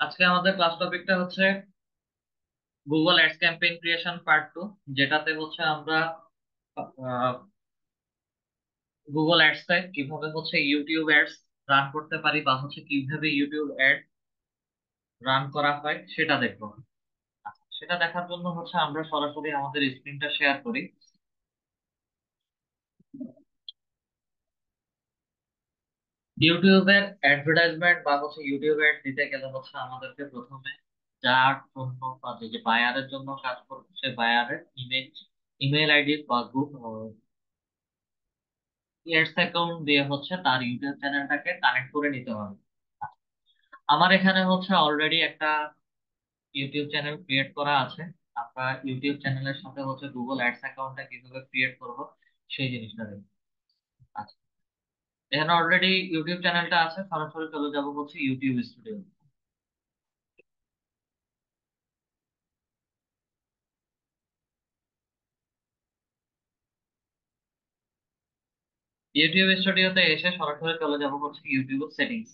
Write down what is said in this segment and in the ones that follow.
আজকে আমাদের ক্লাস টপিকটা হচ্ছে Google ads campaign creation part 2, যেটাতে হচ্ছে আমরা গুগল অ্যাডস এ কিভাবে হচ্ছে ইউটিউব অ্যাডস রান করতে পারি বা হচ্ছে কিভাবে ইউটিউব অ্যাড রান করা হয় সেটা দেখবো। সেটা দেখার জন্য হচ্ছে আমরা সরাসরি আমাদের স্ক্রিনটা শেয়ার করি। ইউটিউবের অ্যাডভার্টাইজমেন্ট বা হচ্ছে ইউটিউব অ্যাড দিতে গেলে হচ্ছে আমাদেরকে প্রথমে যার জন্য বা যে বায়ারের জন্য কাজ করবে সে বায়ারের ইমেল আইডি বা এডস অ্যাকাউন্ট দিয়ে হচ্ছে তার ইউটিউব চ্যানেলটাকে কানেক্ট করে নিতে হবে। আমার এখানে হচ্ছে অলরেডি একটা ইউটিউব চ্যানেল ক্রিয়েট করা আছে। আমরা ইউটিউব চ্যানেলের সাথে হচ্ছে গুগল অ্যাডস অ্যাকাউন্টটা কিভাবে ক্রিয়েট করব সেই জিনিসটা দেখব। আচ্ছা, এখানে অলরেডি ইউটিউব চ্যানেলটা আছে, সরাসরি চলে যাব হচ্ছে ইউটিউব স্টুডিও। ইউটিউব স্টুডিওতে এসে সরাসরি চলে যাব হচ্ছে ইউটিউব সেটিংস।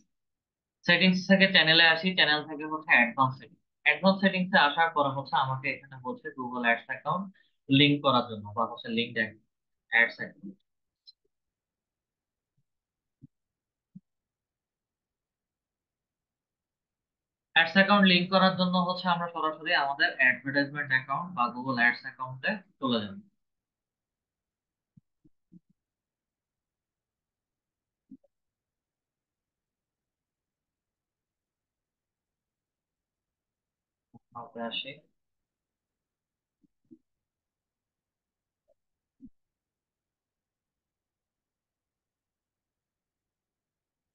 সেটিংস থেকে চ্যানেলে আসি, চ্যানেল থেকে হচ্ছে অ্যাডভান্স সেটিংস। অ্যাডভান্স সেটিংস এ আসার পর হচ্ছে আমাকে এখানে বলছে গুগল অ্যাডস অ্যাকাউন্ট লিংক করার জন্য বা হচ্ছে link ads account. Ads account link করার জন্য হচ্ছে আমরা সরাসরি আমাদের অ্যাডভার্টাইজমেন্ট অ্যাকাউন্ট বা গুগল অ্যাডস অ্যাকাউন্টে চলে যাব। আমরা আসি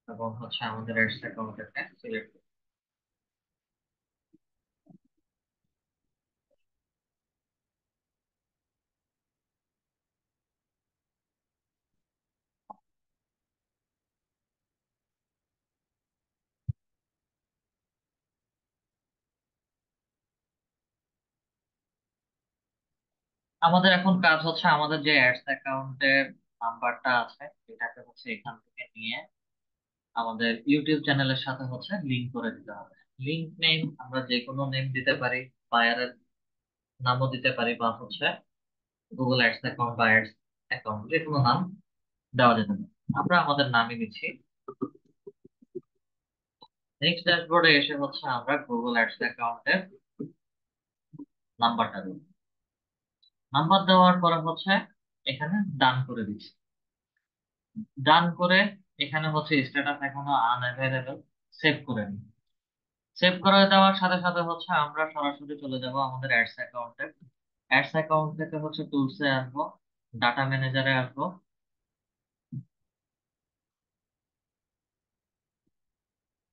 এবং হচ্ছে আমাদের অ্যাডস অ্যাকাউন্টটাকে সিলেক্ট। আমাদের এখন কাজ হচ্ছে আমাদের যে অ্যাডস অ্যাকাউন্টের নাম্বারটা আছে এটাকে হচ্ছে এখান থেকে নিয়ে আমাদের ইউটিউব চ্যানেলের সাথে হচ্ছে লিংক করে দিতে হবে। লিংক নেম আমরা যে কোনো নেম দিতে পারি, বায়ারের নামও দিতে পারি বা হচ্ছে গুগল অ্যাডস অ্যাকাউন্ট বা অ্যাডস অ্যাকাউন্ট যে কোনো নাম দেওয়া যেতে পারে। আমরা আমাদের নামই দিচ্ছি। নেক্সট ড্যাশবোর্ডে এসে হচ্ছে আমরা গুগল অ্যাডস অ্যাকাউন্টের নাম্বারটা দেব। নাম্বার দেওয়ার পরে হচ্ছে এখানে ডান করে দিচ্ছি। ডান করে এখানে হচ্ছে স্ট্যাটাস এখনো আনঅ্যাভেলেবল, সেভ করে নিই। সেভ করে দেওয়ার সাথে সাথে হচ্ছে আমরা সরাসরি চলে যাব আমাদের অ্যাডস অ্যাকাউন্টে। অ্যাডস অ্যাকাউন্ট থেকে হচ্ছে টুলসে আসবো, ডাটা ম্যানেজারে আসবো।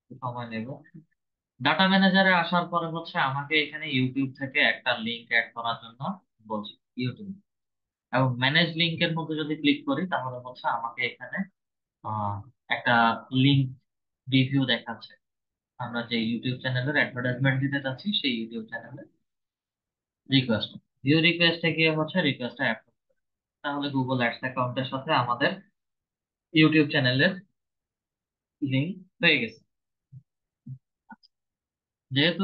একটু সময় নেব। ডাটা ম্যানেজারে আসার পরে হচ্ছে আমাকে এখানে ইউটিউব থেকে একটা লিংক অ্যাড করার জন্য বলছি, ইউটিউব এবং ম্যানেজ লিংকের মধ্যে যদি ক্লিক করি তাহলে হচ্ছে আমাকে এখানে আহ, একটা লিংক রিভিউ দেখাচ্ছে। আমরা যে ইউটিউব চ্যানেলের অ্যাডভার্টাইজমেন্ট দিতে চাচ্ছি সেই ইউটিউব চ্যানেলের রিকোয়েস্ট, ভিউ রিকোয়েস্টে গিয়ে হচ্ছে রিকোয়েস্টটা অ্যাপ্রুভ, তাহলে গুগল অ্যাডস অ্যাকাউন্টের সাথে আমাদের ইউটিউব চ্যানেলের লিংক হয়ে গেছে। যেহেতু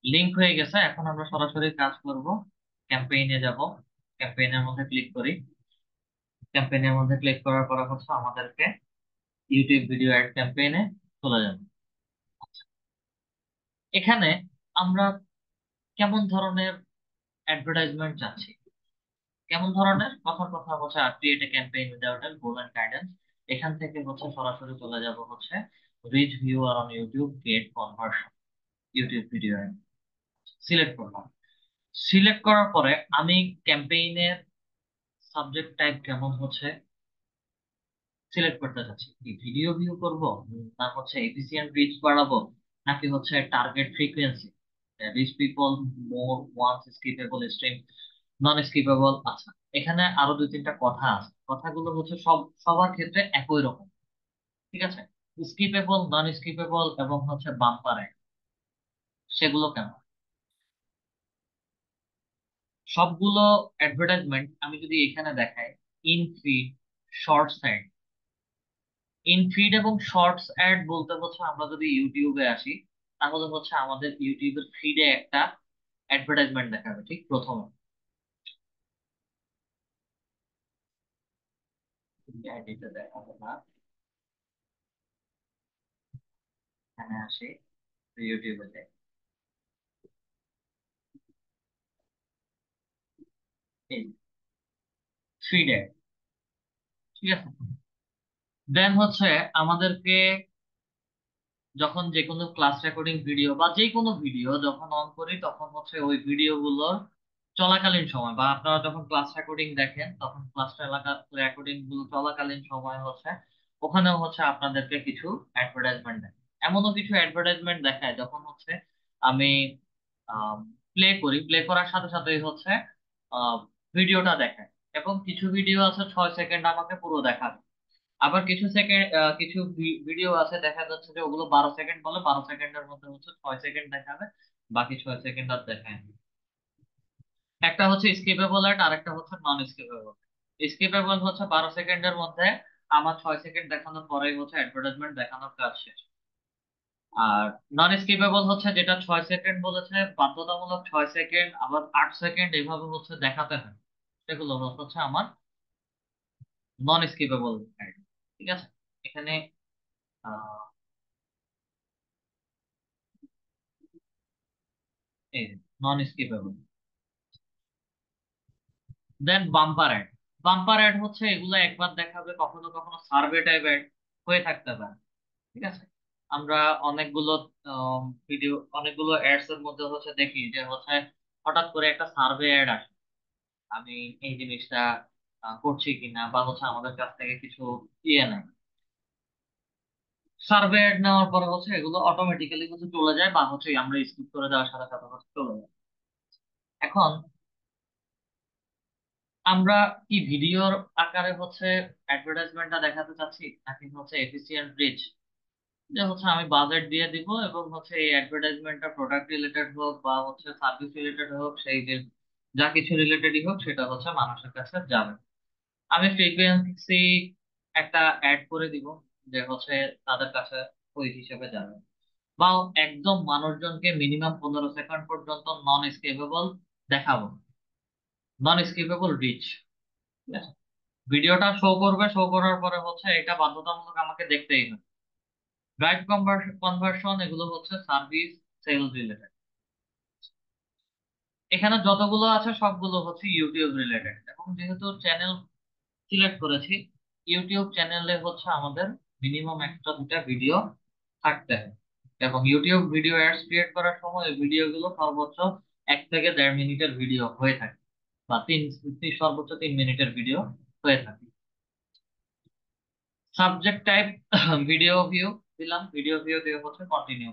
লিংক হয়ে গেছে এখন আমরা সরাসরি কাজ করব, ক্যাম্পেইনে যাব। ক্যাম্পেইনের মধ্যে ক্লিক করি। ক্যাম্পেইনের মধ্যে ক্লিক করার পর হচ্ছে আমাদেরকে ইউটিউব ভিডিও অ্যাড ক্যাম্পেইনে চলে যাবে। এখানে আমরা কেমন ধরনের অ্যাডভার্টাইজমেন্ট চাচ্ছি, কেমন ধরনের কথার কথা হচ্ছে create a campaign without a goal and guidance. এখান থেকে হচ্ছে সরাসরি চলে যাব হচ্ছে reach viewer on YouTube get conversion, YouTube video select করলাম। সিলেক্ট করার পরে আমি ক্যাম্পেইনের সাবজেক্ট টাইপ কেমন হচ্ছে সিলেক্ট করতে চাচ্ছি, কি ভিডিও ভিউ করব, না হচ্ছে এফিসিয়েন্ট রিচ বাড়াবো, নাকি হচ্ছে target frequency, reach people more once skippable stream non skippable. আচ্ছা, এখানে আরো দুই তিনটা কথা আছে, কথাগুলো হচ্ছে সবার ক্ষেত্রে একই রকম। ঠিক আছে, স্কিপেবল, নন স্কিপেবল এবং হচ্ছে বাম্পার, সেগুলো কেন? সবগুলো অ্যাডভার্টাইজমেন্ট আমি যদি এখানে দেখাই, in feed, shorts ad. In feed এবং শর্টস অ্যাড বলতে হচ্ছে আমরা যদি ইউটিউবে আসি, তাহলে হচ্ছে আমাদের ইউটিউবের ফিডে একটা অ্যাডভার্টাইজমেন্ট দেখাবে ঠিক প্রথমে। আইডিতে দেখাবে না, এখানে আসি ইউটিউবে যাই, ফিড অ্যাড, ঠিক আছে। দেন হচ্ছে আমাদেরকে যখন যে কোনো ক্লাস রেকর্ডিং ভিডিও বা যে কোনো ভিডিও যখন অন করি, তখন হচ্ছে ওই ভিডিওগুলোর চলাকালীন সময় বা আপনারা যখন ক্লাস রেকর্ডিং দেখেন তখন ক্লাস রেকর্ডিং গুলো চলাকালীন সময় হচ্ছে ওখানেও হচ্ছে আপনাদেরকে কিছু অ্যাডভার্টাইজমেন্ট দেয়। এমনও কিছু অ্যাডভার্টাইজমেন্ট দেখায় যখন হচ্ছে আমি প্লে করি, প্লে করার সাথে সাথেই হচ্ছে ভিডিওটা দেখায়। এবং কিছু ভিডিও আছে 6 সেকেন্ড আমাকে পুরো দেখাবে। আবার কিছু সেকেন্ড, কিছু ভিডিও আছে দেখা যাচ্ছে যে ওগুলো 12 সেকেন্ড বলে, 12 সেকেন্ডের মধ্যে হচ্ছে 6 সেকেন্ড দেখাবে, বাকি 6 সেকেন্ড আর দেখায় না। একটা হচ্ছে স্কিপেবল অ্যাড আর একটা হচ্ছে নন স্কিপেবল। স্কিপেবল হচ্ছে 12 সেকেন্ডের মধ্যে আমার 6 সেকেন্ড দেখানোর পরেই হচ্ছে অ্যাডভার্টাইজমেন্ট দেখানোর কাজ শেষ। আর নন স্কিপেবল হচ্ছে যেটা 6 সেকেন্ড বলেছে বাধ্যতামূলক 6 সেকেন্ড, আবার 8 সেকেন্ড এইভাবে হচ্ছে দেখাতে হয়, সেগুলো হচ্ছে আমার নন স্কিপেবল অ্যাড। ঠিক আছে, এখানে আহ এই নন স্কিপেবল। দেন বাম্পার অ্যাড। বাম্পার অ্যাড হচ্ছে এগুলো একবার দেখাবে, কখনো কখনো সার্ভে টাইপ অ্যাড হয়ে থাকতে পারে। ঠিক আছে, আমরা অনেকগুলো ভিডিও, অনেকগুলো অ্যাডস এর মধ্যে হচ্ছে দেখি যে হচ্ছে হঠাৎ করে একটা সার্ভে অ্যাড আসে, আমি এই জিনিসটা করছি কিনা বা হচ্ছে আমাদের কাছ থেকে কিছু ইয়ে নেই। সার্ভে অ্যাড নেওয়ার পরে হচ্ছে এগুলো অটোমেটিক্যালি হচ্ছে চলে যায় বা হচ্ছে আমরা স্কিপ করে দেওয়ার সাথে সাথে হচ্ছে চলে যায়। এখন আমরা কি ভিডিওর আকারে হচ্ছে অ্যাডভার্টাইজমেন্টটা দেখাতে চাচ্ছি, নাকি হচ্ছে এফিসিয়েন্ট রিচ, যে হচ্ছে আমি বাজেট দিয়ে দিব এবং হচ্ছে এই অ্যাডভার্টাইজমেন্টটা প্রোডাক্ট রিলেটেড হোক বা হচ্ছে সার্ভিস রিলেটেড হোক, সেই যে যা কিছু রিলেটেডই হোক সেটা হচ্ছে মানুষের কাছে যাবে। আমি ফ্রিকোয়েন্সি একটা অ্যাড করে দিব যে হচ্ছে তাদের কাছে ওই হিসেবে যাবে। বা একদম মানুষজনকে মিনিমাম 15 সেকেন্ড পর্যন্ত নন স্কিপেবল দেখাবো, নন স্কিপেবল রিচ। ভিডিওটা শো করবে, শো করার পরে হচ্ছে এটা বাধ্যতামূলক আমাকে দেখতেই হবে। ড্রাইভ কনভার্সন এগুলো হচ্ছে সার্ভিস সেলস রিলেটেড। এখানে যতগুলো আছে সবগুলো হচ্ছে ইউটিউব রিলেটেড। এবং যেহেতু চ্যানেল সিলেক্ট করেছি, ইউটিউব চ্যানেলে হচ্ছে আমাদের মিনিমাম একটা দুটা ভিডিও থাকতে হবে। এবং ইউটিউব ভিডিও অ্যাডস ক্রিয়েট করার সময় এই ভিডিওগুলো সর্বোচ্চ 1 থেকে 1.5 মিনিটের ভিডিও হয়ে থাকে, বা সর্বোচ্চ 3 মিনিটের ভিডিও হয়ে থাকে। সাবজেক্ট টাইপ ভিডিও ভিউ দিলাম, ভিডিও ভিউ দিয়ে হচ্ছে কন্টিনিউ।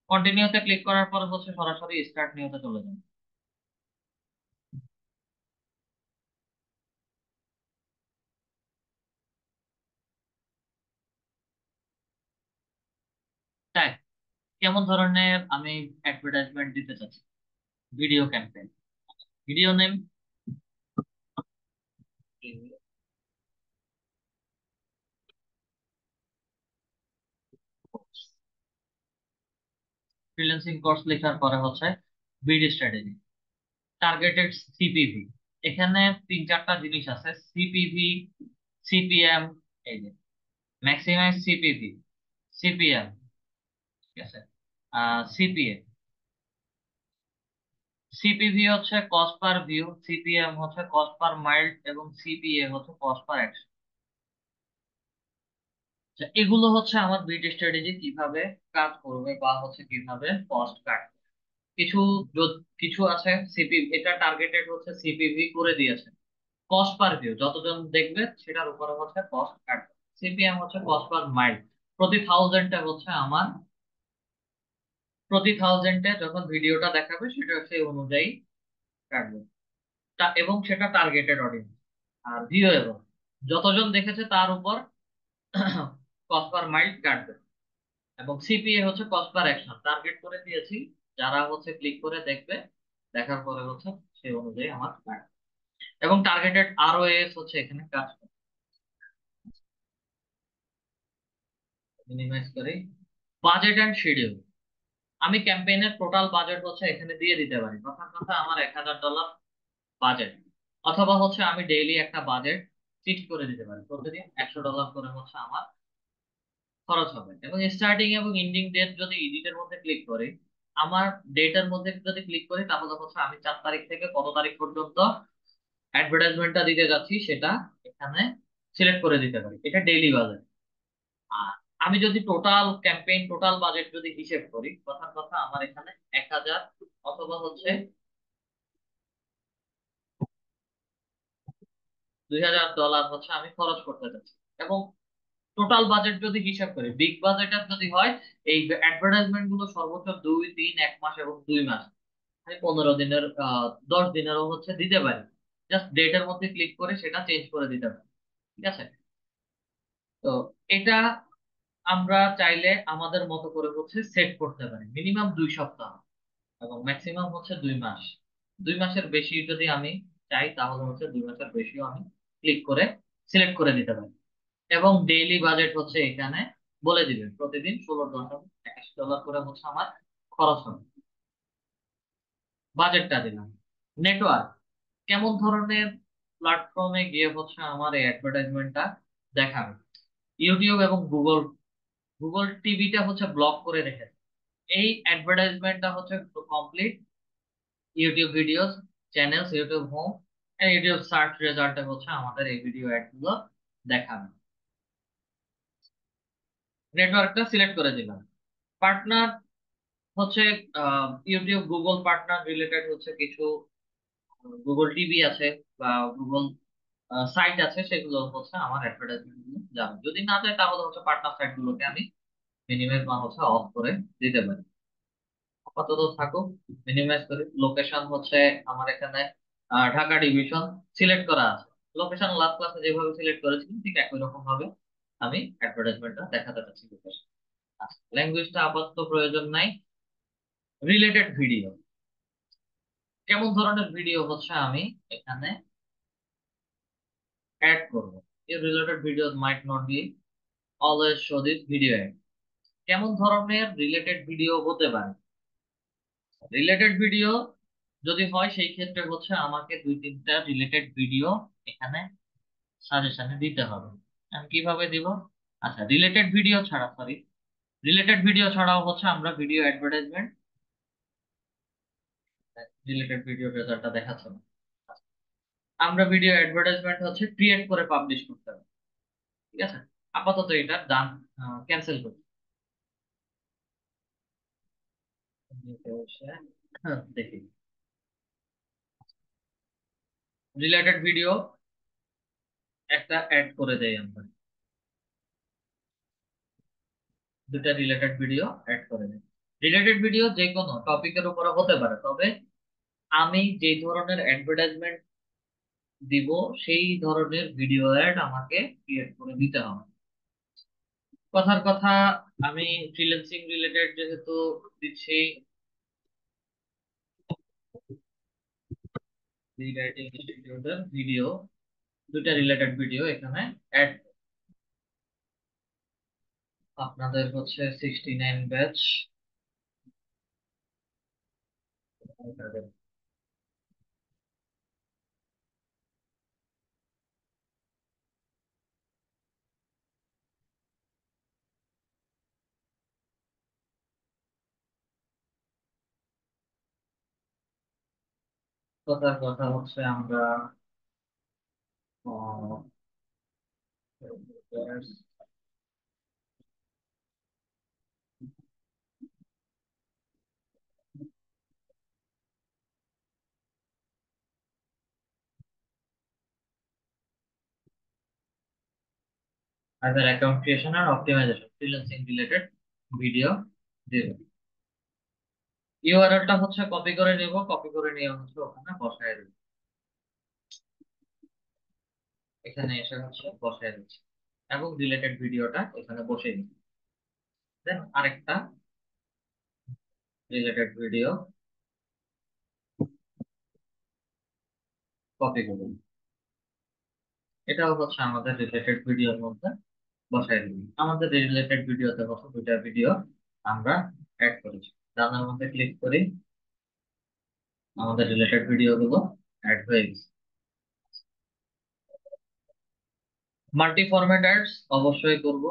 কন্টিনিউতে ক্লিক করার পরে হচ্ছে সরাসরি স্টার্ট নিউতে চলে যাবে। তাই কেমন ধরনের আমি অ্যাডভার্টাইজমেন্ট দিতে চাচ্ছি? Video campaign, video name, freelancing course লেখার পরে হচ্ছে বিডি স্ট্র্যাটেজি, টার্গেটেড সিপিভি। এখানে 3-4টা জিনিস আছে, সিপিভি, সিপিএম, এই যে ম্যাক্সিমাইজ সিপিভি, সিপিএম, ঠিক আছে, সিপিএ। সিপিভি হচ্ছে কস্ট পার ভিউ, সিপিএম হচ্ছে কস্ট পার মাইল, এবং সিপিএ হচ্ছে কস্ট পার অ্যাকশন। এগুলো হচ্ছে আমার বিট স্ট্র্যাটেজি কিভাবে কাজ করবে বা হচ্ছে কিভাবে কস্ট কাটবে। কিছু কিছু আছে সিপিভি, এটা টার্গেটেড হচ্ছে সিপিভি করে দিয়েছে, কস্ট পার ভিউ যতজন দেখবে সেটার উপরে হচ্ছে কস্ট কাটবে। সিপিএম হচ্ছে কস্ট পার মাইল, প্রতি থাউজেন্ডে হচ্ছে আমার, প্রতি থাউজেন্ডে যখন ভিডিওটা দেখাবে সেটা সেই অনুযায়ী কাটবে। এবং সেটা টার্গেটেড অডিয়েন্স। আর ভিউয়েবল, যতজন দেখেছে তার উপর কস্ট পার মাইল কাটবে। এবং সিপিএ হচ্ছে কস্ট পার অ্যাকশন, টার্গেট করে দিয়েছি যারা হচ্ছে ক্লিক করে দেখবে, দেখার পরে হচ্ছে সেই অনুযায়ী আমার কাটবে। এবং টার্গেটেড আরওএস হচ্ছে এখানে কাজ করে। মিনিমাইজ করে বাজেট এন্ড শিডিউল। আমি ক্যাম্পেইনের টোটাল বাজেট হচ্ছে এখানে দিয়ে দিতে পারি, প্রথম কথা আমার $1,000 বাজেট, অথবা হচ্ছে আমি ডেইলি একটা বাজেট ফিক্স করে দিতে পারি, প্রতিদিন $100 করে হচ্ছে আমার খরচ হবে। এবং স্টার্টিং এবং এন্ডিং ডেট যদি এডিটের মধ্যে ক্লিক করি, আমার ডেটের মধ্যে যদি ক্লিক করি, তাহলে হচ্ছে আমি 4 তারিখ থেকে কত তারিখ পর্যন্ত অ্যাডভার্টাইজমেন্টটা দিতে যাচ্ছি সেটা এখানে সিলেক্ট করে দিতে পারি। এটা ডেইলি বাজেট। আর আমি যদি টোটাল ক্যাম্পেইন টোটাল বাজেট যদি হিসেব করি, প্রথম কথা আমার এখানে 1,000 অথবা হচ্ছে $2,000 হচ্ছে আমি খরচ করতে চাচ্ছি। এবং টোটাল বাজেট যদি হিসাব করি, বিগ বাজেটের যদি হয়, এই অ্যাডভার্টাইজমেন্ট গুলো সর্বোচ্চ 2, 3, 1 মাস এবং 2 মাস, আমি 15 দিনের 10 দিনেরও হচ্ছে দিতে পারি। জাস্ট ডেটের মধ্যে ক্লিক করে সেটা চেঞ্জ করে দিতে পারি। ঠিক আছে? তো এটা আমরা চাইলে আমাদের মতো করে হচ্ছে সেট করতে পারি, মিনিমাম 2 সপ্তাহ এবং ম্যাক্সিমাম হচ্ছে 2 মাস। 2 মাসের বেশি যদি আমি চাই, তাহলে হচ্ছে 2 মাসের বেশিও আমি ক্লিক করে সিলেক্ট করে দিতে পারি। এবং ডেইলি বাজেট হচ্ছে এখানে বলে দিবেন, প্রতিদিন $16, $81 করে হচ্ছে আমার খরচ হবে। বাজেটটা দিলাম। নেটওয়ার্ক, কেমন ধরনের প্ল্যাটফর্মে গিয়ে হচ্ছে আমার এই অ্যাডভার্টাইজমেন্টটা দেখাবে। ইউটিউব এবং গুগল, গুগল টিভিটা হচ্ছে ব্লক করে রেখেছে। এই অ্যাডভার্টাইজমেন্টটা হচ্ছে complete YouTube videos, channels, YouTube home, YouTube search রেজাল্টে হচ্ছে আমাদের এই ভিডিও অ্যাড গুলো দেখাবে। নেটওয়ার্কটা সিলেক্ট করে দিলাম। পার্টনার হচ্ছে ইউটিউব গুগল পার্টনার রিলেটেড হচ্ছে কিছু গুগল টিভি আছে বা গুগল সাইট আছে, সেগুলো হচ্ছে আমার অ্যাডভার্টাইজমেন্ট গুলো যাবে। যদি না যায়, তাহলে হচ্ছে পার্টনার সাইট গুলোকে আমি মিনিমাইজ বা হচ্ছে অফ করে দিতে পারি। আপাতত থাকুক, মিনিমাইজ করি। লোকেশন হচ্ছে আমার এখানে ঢাকা ডিভিশন সিলেক্ট করা আছে। লোকেশন লাস্ট ক্লাসে যেভাবে সিলেক্ট করেছিলাম ঠিক একই রকম ভাবে আমি অ্যাডভার্টাইজমেন্টটা দেখাতে চাচ্ছি লোকেশন। আচ্ছা, ল্যাঙ্গুয়েজটা আপাতত প্রয়োজন নাই। রিলেটেড ভিডিও, কেমন ধরনের ভিডিও হচ্ছে আমি এখানে অ্যাড করব। এই related video might not be always show this video ad. কেমন ধরনের রিলেটেড ভিডিও হতে পারে? রিলেটেড ভিডিও যদি হয়, সেই ক্ষেত্রে হচ্ছে আমাকে 2-3টা রিলেটেড ভিডিও এখানে সাজেশনে দিতে হবে। আমি কিভাবে দিব? আচ্ছা, রিলেটেড ভিডিও ছাড়া, সরি, রিলেটেড ভিডিও ছাড়াও হচ্ছে আমরা ভিডিও অ্যাডভার্টাইজমেন্ট, রিলেটেড ভিডিও রেজাল্টটা দেখাচ্ছে না। আমরা ভিডিও অ্যাডভার্টাইজমেন্ট হচ্ছে ক্রিয়েট করে পাবলিশ করতে হবে। ঠিক আছে? আপাতত এটা ডান, ক্যান্সেল করি। দেখি, রিলেটেড ভিডিও একটা অ্যাড করে দেই আমরা, 2টা রিলেটেড ভিডিও অ্যাড করে দেই। রিলেটেড ভিডিও যে কোনো টপিকের উপরে হতে পারে, তবে আমি যে ধরনের অ্যাডভার্টাইজমেন্ট দিব সেই ধরনের ভিডিও অ্যাড আমাকে ক্রিয়েট করে দিতে হবে। কথার কথা, আমি ফ্রিল্যান্সিং রিলেটেড যেহেতু দিচ্ছি, রাইটিং ইনস্টিটিউটের ভিডিও, 2টা রিলেটেড ভিডিও এখানে অ্যাড। আপনাদের হচ্ছে 69 ব্যাচ, কথার কথা হচ্ছে আমরা আইদার অ্যাকাউন্ট ক্রিয়েশন আর অপটিমাইজেশন ফ্রিল্যান্সিং রিলেটেড ভিডিও দেব। ইউআরএলটা হচ্ছে কপি করে নেব, কপি করে নিয়ে হচ্ছে ওখানে বসায় দেব। এখানে এসে হচ্ছে বসায় দিচ্ছি এবং রিলেটেড ভিডিওটা এখানে বসিয়ে দিচ্ছি। দেন আরেকটা রিলেটেড ভিডিও কপি করুন, এটাও হচ্ছে আমাদের রিলেটেড ভিডিওর মধ্যে বসাই দিই। আমাদের রিলেটেড ভিডিওতে হচ্ছে 2টা ভিডিও আমরা অ্যাড করেছি। ডানের মধ্যে ক্লিক করি, আমাদের রিলেটেড ভিডিও গুলো অ্যাড হয়ে গেছে। মাল্টি ফরম্যাট অ্যাডস অবশ্যই করব।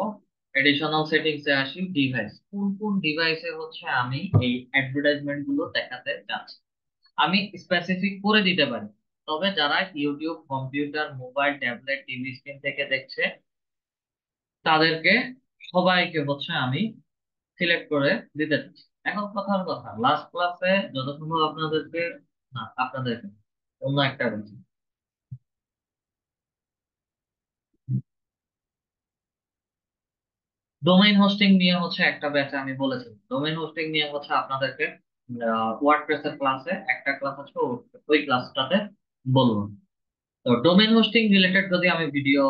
এডিশনাল সেটিংসে আসি, ডিভাইস, কোন কোন ডিভাইসে হচ্ছে আমি এই অ্যাডভার্টাইজমেন্ট গুলো দেখাতে চাচ্ছি আমি স্পেসিফিক করে দিতে পারি। তবে যারা YouTube, computer, mobile, tablet, TV screen থেকে দেখছে তাদেরকে সবাইকে হচ্ছে আমি সিলেক্ট করে দিতে চাচ্ছি। এখন কথার কথা, লাস্ট ক্লাসে যত সম্ভব আপনাদেরকে, না আপনাদেরকে, অন্য একটা বলছি, ডোমেইন হোস্টিং নিয়ে হচ্ছে একটা ব্যাচে আমি বলেছি, ডোমেইন হোস্টিং নিয়ে হচ্ছে আপনাদেরকে ওয়ার্ডপ্রেস এর ক্লাসে একটা ক্লাস আছে, ওই ক্লাসটাতে বলবো। তো ডোমেইন হোস্টিং রিলেটেড যদি আমি ভিডিও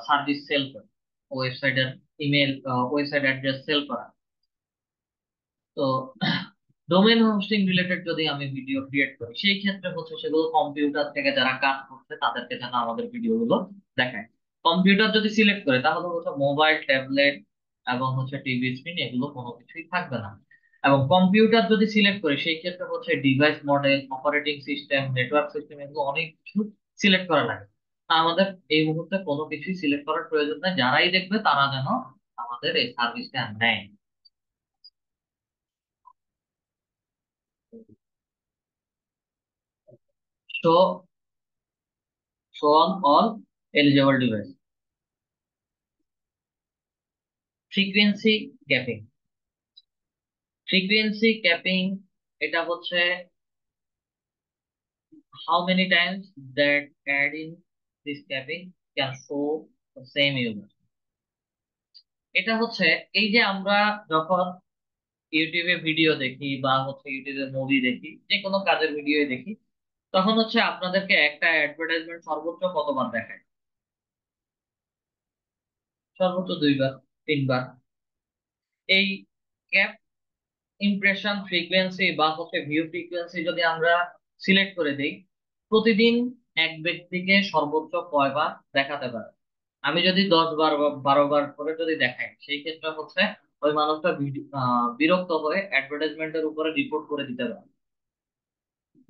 সার্ভিস সেল করি, ওয়েবসাইটের ইমেল, ওয়েবসাইট অ্যাড্রেস সেল করা, তো ডোমেইন হোস্টিং রিলেটেড যদি আমি ভিডিও ক্রিয়েট করি সেই ক্ষেত্রে হচ্ছে সেগুলো কম্পিউটার থেকে যারা কাজ করছে তাদেরকে যেন আমাদের ভিডিওগুলো দেখায়। কম্পিউটার যদি সিলেক্ট করে তাহলে হচ্ছে মোবাইল, ট্যাবলেট এবং হচ্ছে টিভি স্ক্রিন এগুলো কোনো কিছুই থাকবে না। এবং কম্পিউটার যদি সিলেক্ট করি সেই ক্ষেত্রে হচ্ছে device model, operating system, network system, এগুলো অনেক কিছু সিলেক্ট করা লাগে। তা আমাদের এই মুহূর্তে কোনো কিছুই সিলেক্ট করার প্রয়োজন নেই, যারাই দেখবে তারা যেন আমাদের এই সার্ভিসটা নেয়। Show show on all eligible device. Frequency capping, frequency capping এটা হচ্ছে how many times that ad in this capping can show the same user। এটা হচ্ছে এই যে আমরা যখন ইউটিউবে ভিডিও দেখি বা হচ্ছে ইউটিউবে মুভি দেখি, যে কোনো কাজের ভিডিও দেখি, তখন হচ্ছে আপনাদেরকে একটা অ্যাডভার্টাইজমেন্ট সর্বোচ্চ কতবার দেখায়? সর্বোচ্চ দুইবার, তিনবার। এই ক্যাপ ইমপ্রেশন ফ্রিকোয়েন্সি বা হচ্ছে ভিউ ফ্রিকোয়েন্সি যদি আমরা সিলেক্ট করে দেই, প্রতিদিন এক ব্যক্তিকে সর্বোচ্চ কয়বার দেখাতে পারে? আমি যদি 10 বার বা 12 বার করে যদি দেখাই সেই ক্ষেত্রে হচ্ছে ওই মানুষটা বিরক্ত হয়ে অ্যাডভার্টাইজমেন্টের উপরে রিপোর্ট করে দিতে পারে।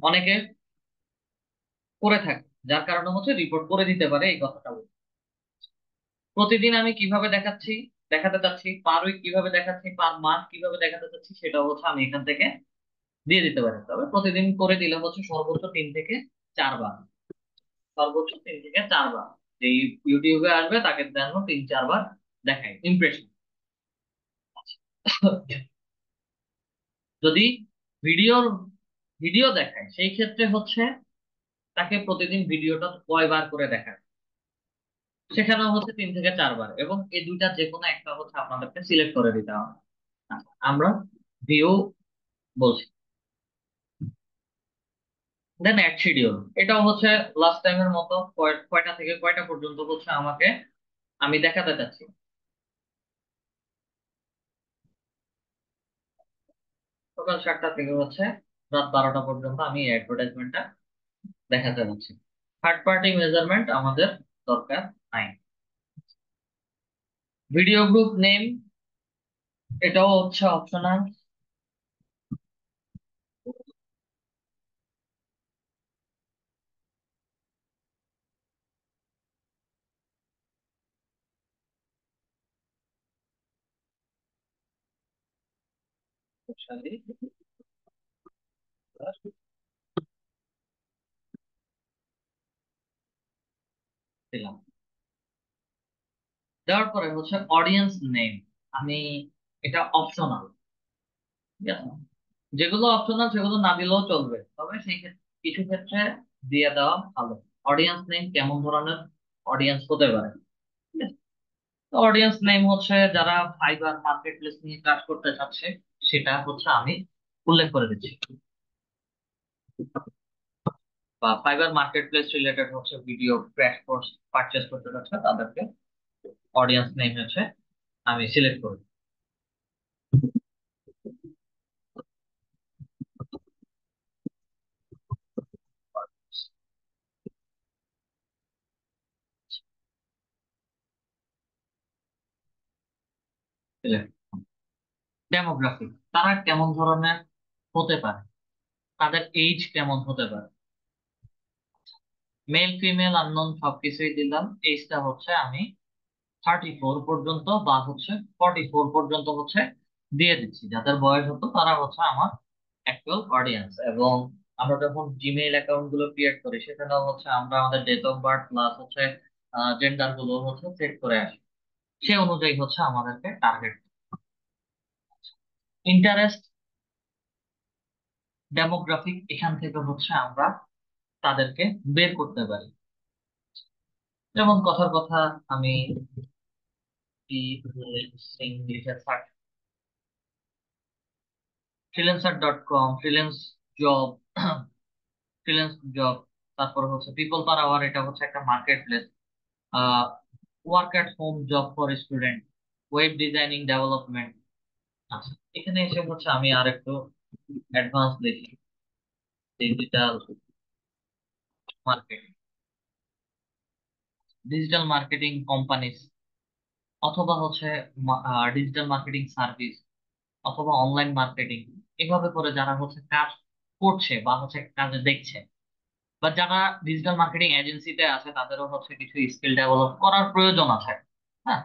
অনেকে করে থাকে, যার কারণে হচ্ছে রিপোর্ট করে দিতে পারে, এই কথাটা বলি। প্রতিদিন আমি কিভাবে দেখাচ্ছি, দেখাতে চাচ্ছি, পার উইক কিভাবে দেখাচ্ছি, পার মান্থ কিভাবে দেখাতে চাচ্ছি, সেটা হচ্ছে আমি এখান থেকে দিয়ে দিতে পারি। তবে প্রতিদিন করে দিলে হচ্ছে সর্বোচ্চ 3 থেকে 4 বার, সর্বোচ্চ 3 থেকে 4 বার যে ইউটিউবে আসবে তাকে যেন 3-4 বার দেখায় ইমপ্রেশন। যদি ভিডিওর ভিডিও দেখায় সেই ক্ষেত্রে হচ্ছে তাকে প্রতিদিন ভিডিওটা কয়বার করে দেখায়, সেখানেও হচ্ছে 3 থেকে 4 বার, এবং এই দুইটা যে কোনো একটা হচ্ছে আপনাদেরকে সিলেক্ট করে দিতে হবে। আচ্ছা, আমরা ভিউ বলছি। দেন অ্যাড শিডিউল, এটাও হচ্ছে লাস্ট টাইমের মতো কয়টা থেকে কয়টা পর্যন্ত হচ্ছে আমাকে আমি দেখাতে চাচ্ছি। সকাল 7টা থেকে হচ্ছে রাত 12টা পর্যন্ত আমি অ্যাডভার্টাইজমেন্টটা দেখাতে যাচ্ছি। থার্ড পার্টি মেজারমেন্ট আমাদের দরকার নাই। ভিডিও গ্রুপ নেম, এটাও হচ্ছে অপশনাল। দিলাম, দেওয়ার পরে হচ্ছে অডিয়েন্স নেম, আমি এটা অপশনাল, ঠিক আছে। যেগুলো অপশনাল সেগুলো না দিলেও চলবে, তবে সেই ক্ষেত্রে কিছু ক্ষেত্রে দিয়ে দেওয়া ভালো। অডিয়েন্স নেম কেমন ধরনের অডিয়েন্স হতে পারে, ঠিক আছে। তো অডিয়েন্স নেম হচ্ছে যারা ফাইবার মার্কেট প্লেস নিয়ে কাজ করতে চাচ্ছে সেটা হচ্ছে আমি উল্লেখ করে দিচ্ছি, বা ফাইবার মার্কেট প্লেস রিলেটেড হচ্ছে ভিডিও ক্র্যাশ কোর্স পারচেস করতে চাচ্ছে তাদেরকে অডিয়েন্স নেম হচ্ছে আমি সিলেক্ট করি। ডেমোগ্রাফি, তারা কেমন ধরনের হতে পারে, তাদের এইজ কেমন হতে পারে। মেল ফিমেল আননোন সবকিছুই দিলাম। এইজটা হচ্ছে আমি 34 পর্যন্ত বা হচ্ছে 44 পর্যন্ত হচ্ছে দিয়ে দিচ্ছি। যাদের বয়স হতো তারা হচ্ছে আমার অ্যাকচুয়াল অডিয়েন্স। এবং আমরা যখন জিমেইল অ্যাকাউন্ট গুলো ক্রিয়েট করি সেখানেও হচ্ছে আমরা আমাদের ডেট অফ বার্থ প্লাস হচ্ছে জেন্ডার গুলো হচ্ছে সেট করে আসি। সে অনুযায়ী হচ্ছে আমাদেরকে টার্গেট, ইন্টারেস্ট, ডেমোগ্রাফিক, এখান থেকে হচ্ছে আমরা তাদেরকে বের করতে পারি। যেমন কথার কথা, আমি ইংলিশে search, freelancer com, freelance job, freelance job, তারপর হচ্ছে পিপল পার আওয়ার, এটা হচ্ছে একটা market place. Work at home job for student, web designing development. আচ্ছা, এখানে এসে হচ্ছে আমি আর একটু অ্যাডভান্স দেখি, digital marketing, digital marketing companies, অথবা হচ্ছে ডিজিটাল মার্কেটিং সার্ভিস, অথবা অনলাইন মার্কেটিং। এভাবে করে যারা হচ্ছে কাজ করছে বা হচ্ছে কাজে দেখছে, বা যারা ডিজিটাল মার্কেটিং এজেন্সিতে আছে তাদেরও হচ্ছে কিছু স্কিল ডেভেলপ করার প্রয়োজন আছে, হ্যাঁ,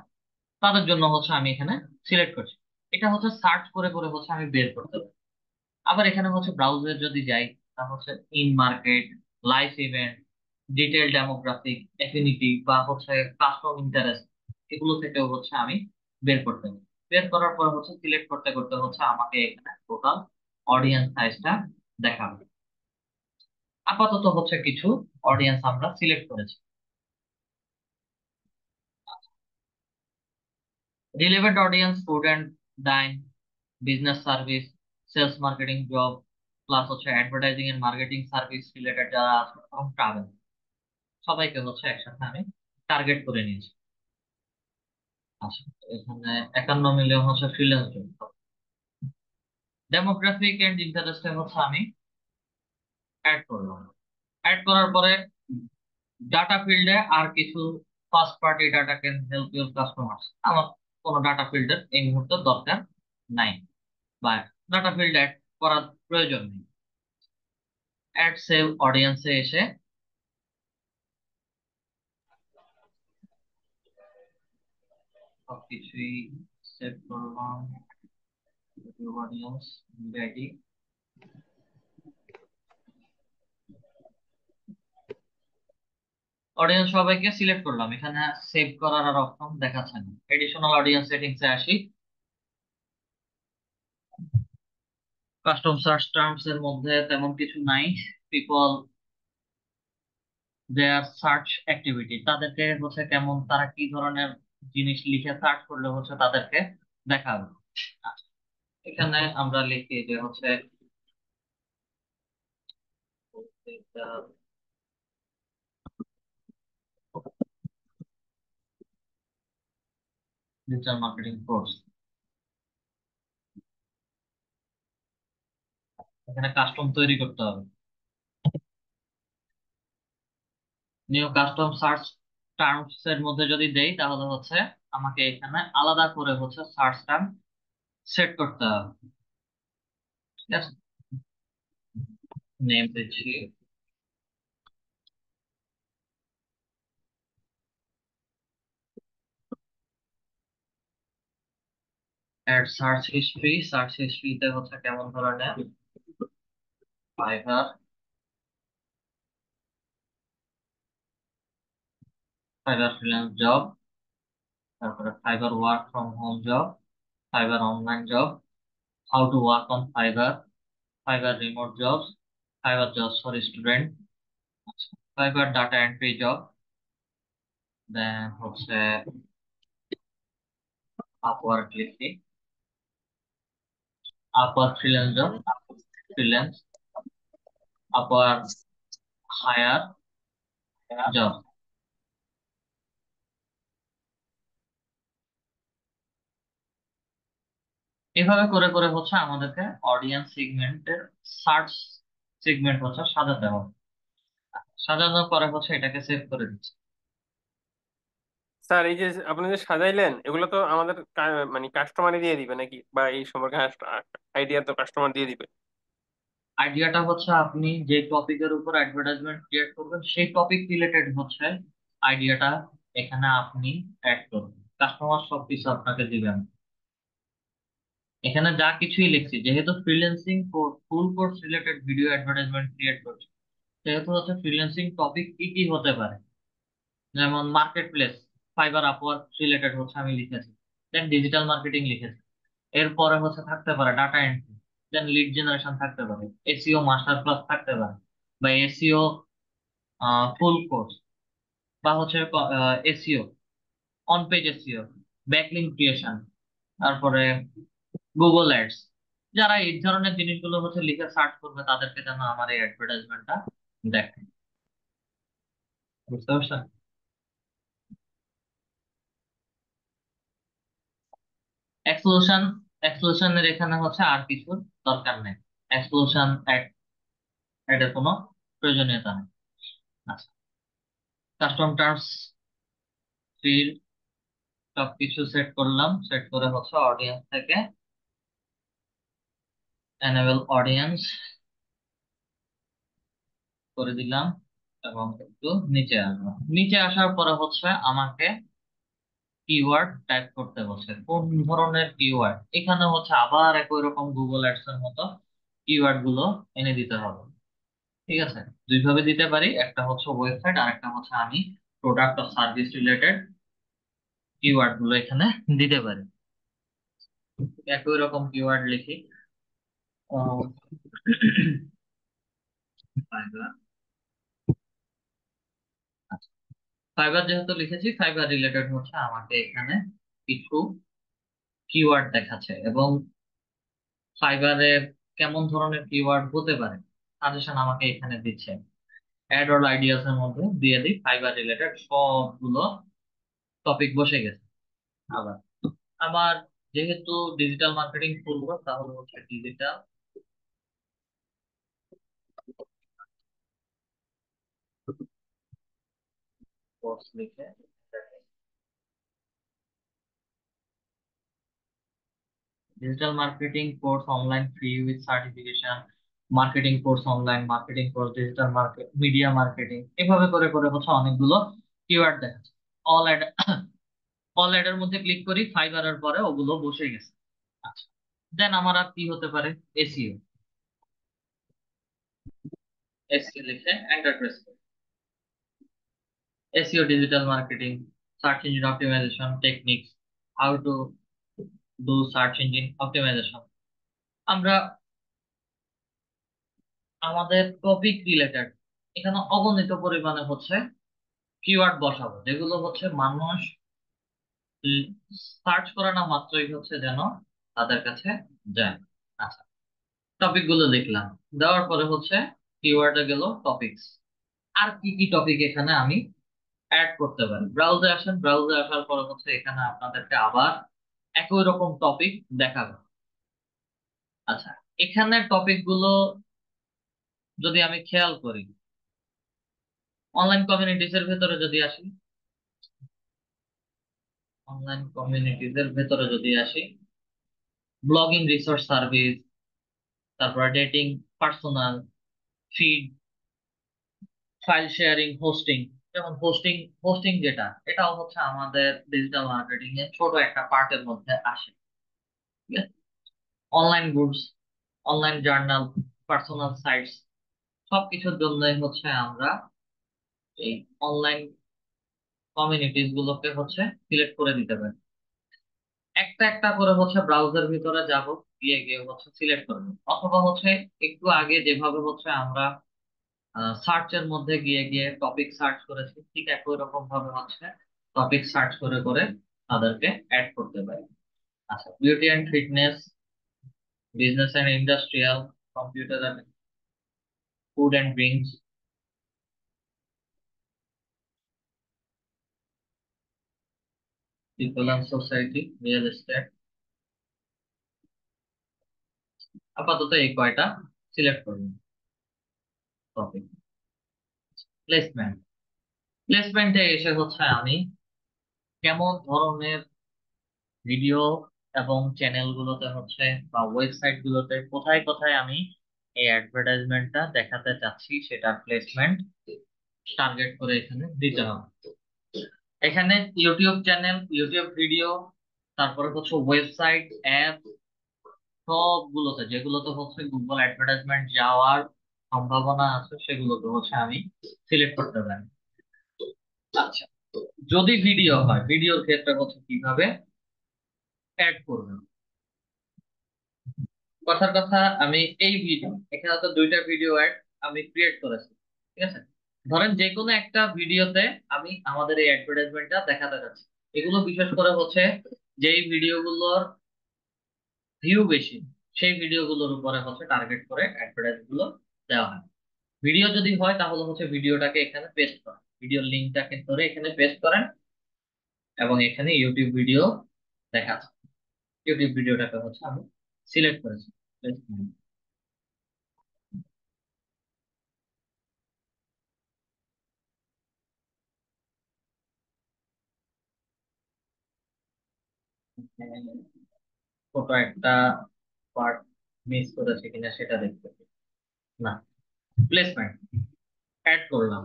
তাদের জন্য হচ্ছে আমি এখানে সিলেক্ট করছি। এটা হচ্ছে সার্চ করে করে হচ্ছে আমি বের করতে পারি। আবার এখানে হচ্ছে ব্রাউজার যদি যাই, তা হচ্ছে in market, live event, detail demographic, affinity বা হচ্ছে কাস্টম ইন্টারেস্ট, এগুলো থেকেও হচ্ছে আমি বের করতে পারি। বের করার পর হচ্ছে সিলেক্ট করতে করতে হচ্ছে আমাকে এখানে টোটাল অডিয়েন্স সাইজটা দেখাবে। আপাতত হচ্ছে কিছু অডিয়েন্স আমরা সিলেক্ট করেছি। Relevant audience, student, dine, business service, sales marketing job, plus হচ্ছে advertising and marketing service related যারা আছে, এবং ট্রাভেল, সবাইকে হচ্ছে একসাথে আমি টার্গেট করে নিয়েছি। আচ্ছা, এখানে 51 মিলিয়ন হচ্ছে ফ্রিল্যান্স জব। ডেমোগ্রাফিক এন্ড ইন্টারেস্টে হচ্ছে আমি অ্যাড করলাম। অ্যাড করার পরে ডাটা ফিল্ডে আর কিছু first party data can help your customers, আমার কোনো ডাটা ফিল্ডের এই মুহূর্তে দরকার নাই, বা ডাটা ফিল্ড অ্যাড করার প্রয়োজন নেই। অ্যাড সেভ অডিয়েন্সে এসে সবকিছুই সেভ করলাম। অডিয়েন্স রেডি, অডিয়েন্স সবাইকে সিলেক্ট করলাম। এখানে সেভ করার আর অপশন দেখাচ্ছে না। এডিশনাল অডিয়েন্স সেটিংসে আসি। কাস্টম সার্চ টার্মস এর মধ্যে তেমন কিছু নাই। পিপল, দেয়ার সার্চ অ্যাক্টিভিটি, তাদেরকে হচ্ছে কেমন, তারা কি ধরনের জিনিস লিখে সার্চ করলে হচ্ছে তাদেরকে দেখাবে। আচ্ছা, এখানে আমরা লিখি যে হচ্ছে ডিজিটাল মার্কেটিং কোর্স। এখানে কাস্টম তৈরি করতে হবে। নিউ কাস্টম সার্চ টার্মস এর মধ্যে যদি দেই তাহলে হচ্ছে আমাকে এখানে আলাদা করে হচ্ছে সার্চ টার্ম সেট করতে হবে। ঠিক আছে, নেম দিচ্ছি অ্যাড সার্চ হিস্ট্রি। সার্চ হিস্ট্রিতে হচ্ছে কেমন ধরনের, ফাইবার, ফাইবার ফ্রিল্যান্স জব, তারপরে Fiverr work from home job, Fiverr online job, how to work on Fiverr, Fiverr remote jobs, Fiverr jobs for student, Fiverr data entry job, then হচ্ছে Upwork লিখি, Upwork freelance job, freelance, Upwork hire job. এভাবে করে করে হচ্ছে আমাদেরকে audience সেগমেন্টের search segment হচ্ছে সাজাতে হবে। সাজানোর পরে হচ্ছে এটাকে সেভ করে দিচ্ছি। স্যার, এই যে আপনি যে সাজাইলেন এগুলো তো আমাদের মানে কাস্টমারই দিয়ে দিবে নাকি, বা এই সময় আইডিয়া তো কাস্টমার দিয়ে দিবে? আইডিয়াটা হচ্ছে আপনি যে টপিকের উপর অ্যাডভার্টাইজমেন্ট ক্রিয়েট করবেন সেই টপিক রিলেটেড হচ্ছে আইডিয়াটা এখানে আপনি অ্যাড করবেন। কাস্টমার সবকিছু আপনাকে দিবেন। এখানে যা কিছুই লিখছি, যেহেতু freelancing full course related video advertisement create করছি, সেহেতু হচ্ছে ফ্রিল্যান্সিং টপিক কি কি হতে পারে, যেমন market place, fibre, Upwork related হচ্ছে আমি লিখেছি। দেন ডিজিটাল মার্কেটিং লিখেছি। এরপরে হচ্ছে থাকতে পারে ডাটা এন্ট্রি, দেন লিড জেনারেশন থাকতে পারে, এসইও মাস্টার ক্লাস থাকতে পারে, বা এসইও ফুল কোর্স, বা হচ্ছে SEO on page SEO, backlink creation, তারপরে গুগল অ্যাডস। যারা এই ধরনের জিনিসগুলো হচ্ছে লিখে সার্চ করবে তাদেরকে যেন আমার এই অ্যাডভার্টাইজমেন্টটা দেখে। বুঝতে পারছেন? এক্সক্লুশন, এক্সক্লুশনের এখানে হচ্ছে আর কিছু দরকার নেই। এক্সক্লুশন এর কোনো প্রয়োজনীয়তা নেই। আচ্ছা, কাস্টম টার্মস, ফিল্ড, সবকিছু সেট করলাম। সেট করে হচ্ছে অডিয়েন্স থেকে এনেবল অডিয়েন্স করে দিলাম, এবং একটু নিচে আসবো। নিচে আসার পরে হচ্ছে আমাকে কিওয়ার্ড টাইপ করতে বলছে। কোন ধরনের কিওয়ার্ড? এখানে হচ্ছে আবার একই রকম গুগল অ্যাডস এর মতো কিওয়ার্ড গুলো এনে দিতে হবে। ঠিক আছে, দুই ভাবে দিতে পারি, একটা হচ্ছে ওয়েবসাইট আর একটা হচ্ছে আমি প্রোডাক্ট ও সার্ভিস রিলেটেড কিওয়ার্ড গুলো এখানে দিতে পারি। একই রকম কিওয়ার্ড লিখি। ফাইবার, ফাইবার যেহেতু লিখেছি, ফাইবার রিলেটেড হচ্ছে আমাকে এখানে কিছু কিওয়ার্ড দেখাচ্ছে, এবং ফাইবারে কেমন ধরনের কিওয়ার্ড হতে পারে সাজেশন আমাকে এখানে দিচ্ছে। অ্যাড অল আইডিয়াস এর মধ্যে দিয়ে দিই ফাইবার রিলেটেড সবগুলো টপিক বসে গেছে। আবার আবার যেহেতু ডিজিটাল মার্কেটিং করবো, তাহলে হচ্ছে ডিজিটাল কোর্স লিখে digital marketing course online free with certification, marketing course online, marketing course digital market, media marketing, এভাবে করে করে হচ্ছে অনেকগুলো কিওয়ার্ড দেখাচ্ছে। অল অ্যাড, অল অ্যাড এর মধ্যে ক্লিক করি, ফাইবারের পরে ওগুলো বসে গেছে। আচ্ছা, দেন আমার আর কি হতে পারে? এসইও, এসইও লিখে এন্টার প্রেস করি। SEO digital marketing, search engine optimisation techniques, how to do search engine optimisation. আমরা আমাদের টপিক রিলেটেড এখানে অগণিত পরিমাণে হচ্ছে কিওয়ার্ড বসাবো, যেগুলো হচ্ছে মানুষ সার্চ করে না মাত্রই হচ্ছে যেন তাদের কাছে যায়। আচ্ছা, টপিক গুলো লিখলাম, দেওয়ার পরে হচ্ছে কিওয়ার্ডে গেল টপিকস। আর কি কি টপিক এখানে আমি অ্যাড করতে পারি? ব্রাউজে আসেন, ব্রাউজে আসার পরে হচ্ছে এখানে আপনাদেরকে আবার একই রকম টপিক দেখাবে। আচ্ছা, এখানে টপিক গুলো যদি আমি খেয়াল করি, অনলাইন কমিউনিটিস এর ভেতরে যদি আসি, অনলাইন কমিউনিটিজ এর ভেতরে যদি আসি, ব্লগিং রিসোর্স সার্ভিস, তারপর dating, personal, feed, file sharing, hosting. যেমন হোস্টিং, হোস্টিং যেটা, এটাও হচ্ছে আমাদের ডিজিটাল মার্কেটিং এর ছোট একটা পার্টের মধ্যে আসে। ঠিক আছে, online goods, online journal, personal sites, সবকিছুর জন্যই হচ্ছে আমরা এই অনলাইন কমিউনিটিস গুলোকে হচ্ছে সিলেক্ট করে দিতে পারি। একটা একটা করে হচ্ছে ব্রাউজার ভিতরে যাব, গিয়ে গিয়ে হচ্ছে সিলেক্ট করবো, অথবা হচ্ছে একটু আগে যেভাবে হচ্ছে আমরা সার্চের মধ্যে গিয়ে গিয়ে টপিক সার্চ করেছি, ঠিক একই রকম ভাবে হচ্ছে টপিক সার্চ করে করে তাদেরকে অ্যাড করতে পারি। আচ্ছা, beauty and fitness, business and industrial, computer and food and drinks, people and society, real estate. আপাতত এই কয়টা সিলেক্ট করুন টপিক। প্লেসমেন্ট, প্লেসমেন্টে এসে হচ্ছে আমি কেমন ধরনের ভিডিও এবং চ্যানেল গুলোতে হচ্ছে বা ওয়েবসাইট গুলোতে কোথায় কোথায় আমি এই অ্যাডভার্টাইজমেন্টটা দেখাতে চাচ্ছি সেটা প্লেসমেন্ট টার্গেট করে এখানে দিতে হবে। এখানে ইউটিউব চ্যানেল, ইউটিউব ভিডিও, তারপরে হচ্ছে ওয়েবসাইট, অ্যাপ, সবগুলোতে যেগুলোতে হচ্ছে গুগল অ্যাডভার্টাইজমেন্ট যাওয়ার সম্ভাবনা আছে সেগুলোকে হচ্ছে আমি সিলেক্ট করতে পারি। আচ্ছা, যদি ভিডিও হয়, ভিডিওর ক্ষেত্রে হচ্ছে কিভাবে অ্যাড করবেন। কথার কথা, আমি এই ভিডিও, এখানে তো দুইটা ভিডিও অ্যাড আমি ক্রিয়েট করেছি, ঠিক আছে। ধরেন যে কোনো একটা ভিডিওতে আমি আমাদের এই অ্যাডভার্টাইজমেন্টটা দেখাতে যাচ্ছি। এগুলো বিশেষ করে হচ্ছে যেই ভিডিওগুলোর ভিউ বেশি, সেই ভিডিওগুলোর উপরে হচ্ছে টার্গেট করে অ্যাডভার্টাইজ গুলো দেওয়া হয়। ভিডিও যদি হয় তাহলে হচ্ছে ভিডিওটাকে এখানে পেস্ট করেন, ভিডিওর লিঙ্কটাকে ধরে এখানে পেস্ট করেন এবং এখানে ইউটিউব ভিডিও দেখাচ্ছে। ইউটিউব ভিডিওটাকে হচ্ছে আমি সিলেক্ট করেছি। ছোট একটা পার্ট মিস করেছে কিনা সেটা দেখতে হবে। না, প্লেসমেন্ট অ্যাড করলাম।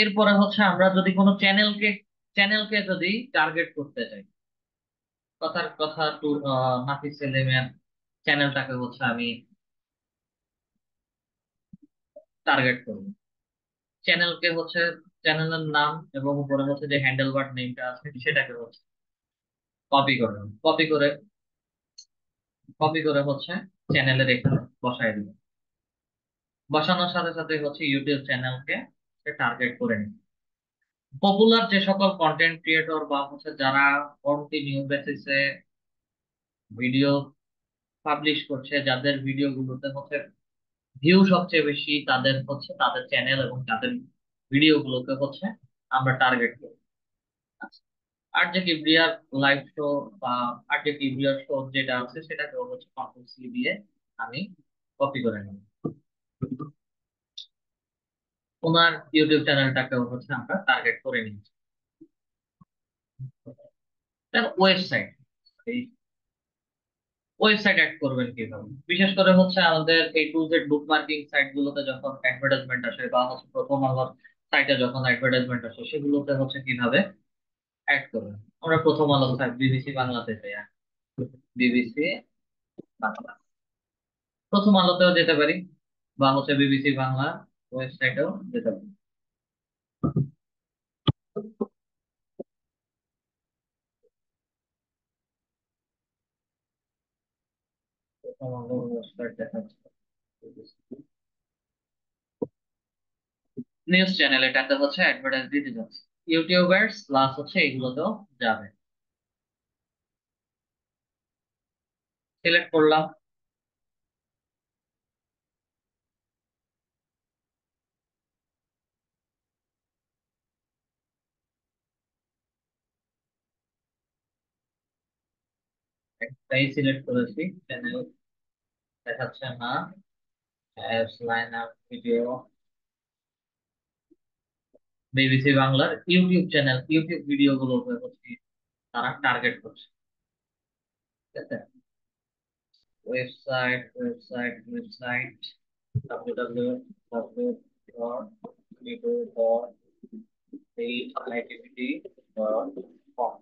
এরপরে হচ্ছে আমরা যদি কোনো চ্যানেলকে যদি টার্গেট করতে চাই, কথার কথা নাফিস সেলিমের চ্যানেলটাকে হচ্ছে আমি টার্গেট করব। চ্যানেলকে হচ্ছে চ্যানেলের নাম এবং উপরে হচ্ছে যে হ্যান্ডেল বার নেমটা আছে সেটাকে হচ্ছে কপি করলাম। কপি করে হচ্ছে চ্যানেলের এখানে বসাই দিল। বসানোর সাথে সাথে হচ্ছে ইউটিউব চ্যানেলকে টার্গেট করে নিই। পপুলার যে সকল কন্টেন্ট ক্রিয়েটর বা হচ্ছে যারা কন্টিনিউ বেসিসে ভিডিও পাবলিশ করছে, যাদের ভিডিও গুলোতে হচ্ছে ভিউ সবচেয়ে বেশি, তাদের হচ্ছে তাদের চ্যানেল এবং তাদের ভিডিও গুলোকে হচ্ছে আমরা টার্গেট করি। আচ্ছা, আর যে কিবরিয়ার লাইভ শো বা আর যে কিবরিয়ার শো যেটা আছে সেটাকে হচ্ছে কন্ট্রোল সি দিয়ে আমি কপি করে নেব। ওনার ইউটিউব চ্যানেলটাকেও হচ্ছে আমরা টার্গেট করে নিচ্ছি। ওয়েবসাইট, ওয়েবসাইট অ্যাড করবেন কিভাবে? বিশেষ করে হচ্ছে আমাদের এই to Z bookmarking site গুলোতে যখন অ্যাডভার্টাইজমেন্ট আসে বা হচ্ছে প্রথম আলোর সাইটে যখন অ্যাডভার্টাইজমেন্ট আসে সেগুলোতে হচ্ছে কিভাবে অ্যাড করবেন। আমরা প্রথম আলো সাইট বিবিসি বাংলাতে যাই, বিবিসি বাংলা, প্রথম আলোতেও যেতে পারি বা হচ্ছে বিবিসি বাংলা ওয়েবসাইটেও যেতে পারি। প্রথম আলো ওয়েবসাইট দেখাচ্ছে, নিউজ চ্যানেল, এটাতে হচ্ছে অ্যাডভার্টাইজ দিতে যাচ্ছে, ইউটিউবার্স প্লাস হচ্ছে এগুলোতেও যাবে। সিলেক্ট করলাম। একটাই সিলেক্ট করেছি, চ্যানেল দেখাচ্ছে না, apps line up video, BBC বাংলার ইউটিউব চ্যানেল, ইউটিউব ভিডিও গুলো হচ্ছে তারা টার্গেট করছে, ঠিক আছে। Website www.creativity.com।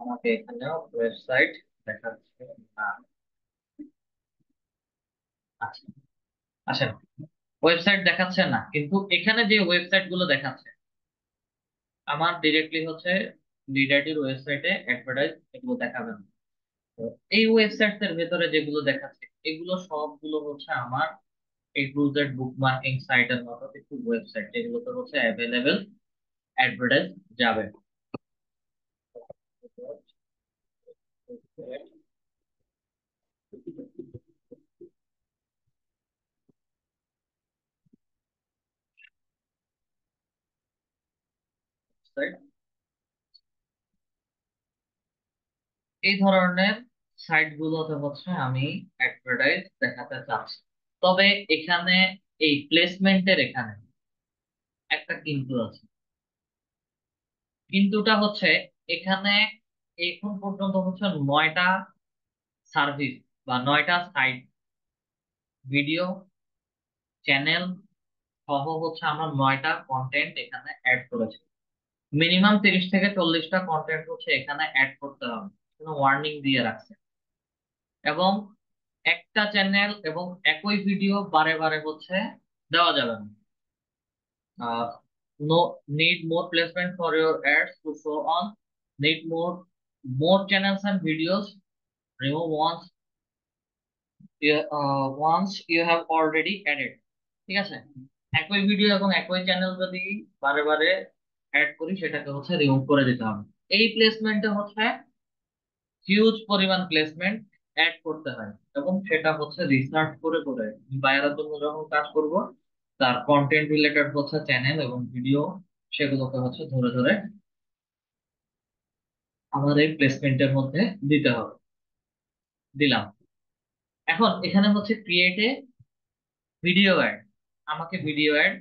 আমাকে এখানেও ওয়েবসাইট দেখাচ্ছে না। আচ্ছা, আচ্ছা, ওয়েবসাইট দেখাচ্ছে না, কিন্তু এখানে যে ওয়েবসাইট গুলো দেখাচ্ছে আমার ডিরেক্টলি হচ্ছে ডিডাইটির ওয়েবসাইটে অ্যাডভার্টাইজ এগুলো দেখাবে না। তো এই ওয়েবসাইট এর ভেতরে যেগুলো দেখাচ্ছে এগুলো সবগুলো হচ্ছে আমার এই ক্রুজের বুকমার্কিং সাইটের মতো কিছু ওয়েবসাইট যেগুলোতে হচ্ছে অ্যাভেলেবেল অ্যাডভার্টাইজ যাবে। এই ধরনের সাইট গুলোতে হচ্ছে আমি অ্যাডভার্টাইজ দেখাতে চাচ্ছি। তবে এখানে এই প্লেসমেন্টের এখানে একটা কিন্তু আছে। কিন্তুটা হচ্ছে এখানে এখন পর্যন্ত হচ্ছে 9টা সার্ভিস বা 9টা সাইট, ভিডিও চ্যানেল সহ হচ্ছে আমরা 9টা কন্টেন্ট এখানে অ্যাড করেছি। মিনিমাম 30 থেকে 40টা কন্টেন্ট হচ্ছে এখানে অ্যাড করতে হবে, কোনো ওয়ার্নিং দিয়ে রাখছে। এবং একটা চ্যানেল এবং একই ভিডিও বারে বারে হচ্ছে দেওয়া যাবে না। No, need more placement for your ads to show on. Need more channels and videos. Remove once you have already added. ঠিক আছে, একই ভিডিও এবং একই চ্যানেল যদি বারে বারে অ্যাড করি সেটাকে হচ্ছে রিমুভ করে দিতে হবে। এই প্লেসমেন্টে হচ্ছে হিউজ পরিমাণ প্লেসমেন্ট অ্যাড করতে হয়, এবং সেটা হচ্ছে রিসার্চ করে করে বায়ারের জন্য যখন কাজ করব, তার কন্টেন্ট রিলেটেড হচ্ছে চ্যানেল এবং ভিডিও, সেগুলোকে হচ্ছে ধরে ধরে আমাদের প্লেসমেন্টের মধ্যে দিতে হবে। দিলাম। এখন এখানে হচ্ছে ক্রিয়েটে ভিডিও অ্যাড, আমাকে ভিডিও অ্যাড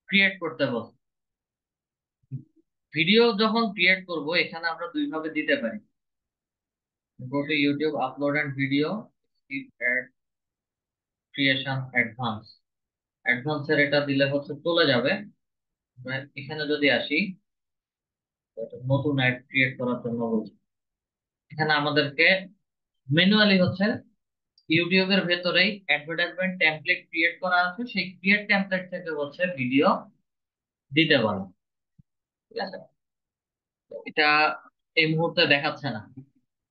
ক্রিয়েট করতে হবে। ভিডিও যখন ক্রিয়েট করব এখানে আমরা দুই ভাবে দিতে পারি। Go to YouTube, upload and video, ad creation advance. অ্যাডভান্সের এটা দিলে হচ্ছে চলে যাবে। আমরা এখানে যদি আসি, একটা নতুন অ্যাড ক্রিয়েট করার জন্য বলছি, এখানে আমাদেরকে ম্যানুয়ালি হচ্ছে ইউটিউবের ভেতরেই অ্যাডভার্টাইজমেন্ট টেমপ্লেট ক্রিয়েট করা আছে, সেই ক্রিয়েট টেমপ্লেট থেকে হচ্ছে ভিডিও দিতে পারো। ঠিক আছে, এটা এই মুহূর্তে দেখাচ্ছে না।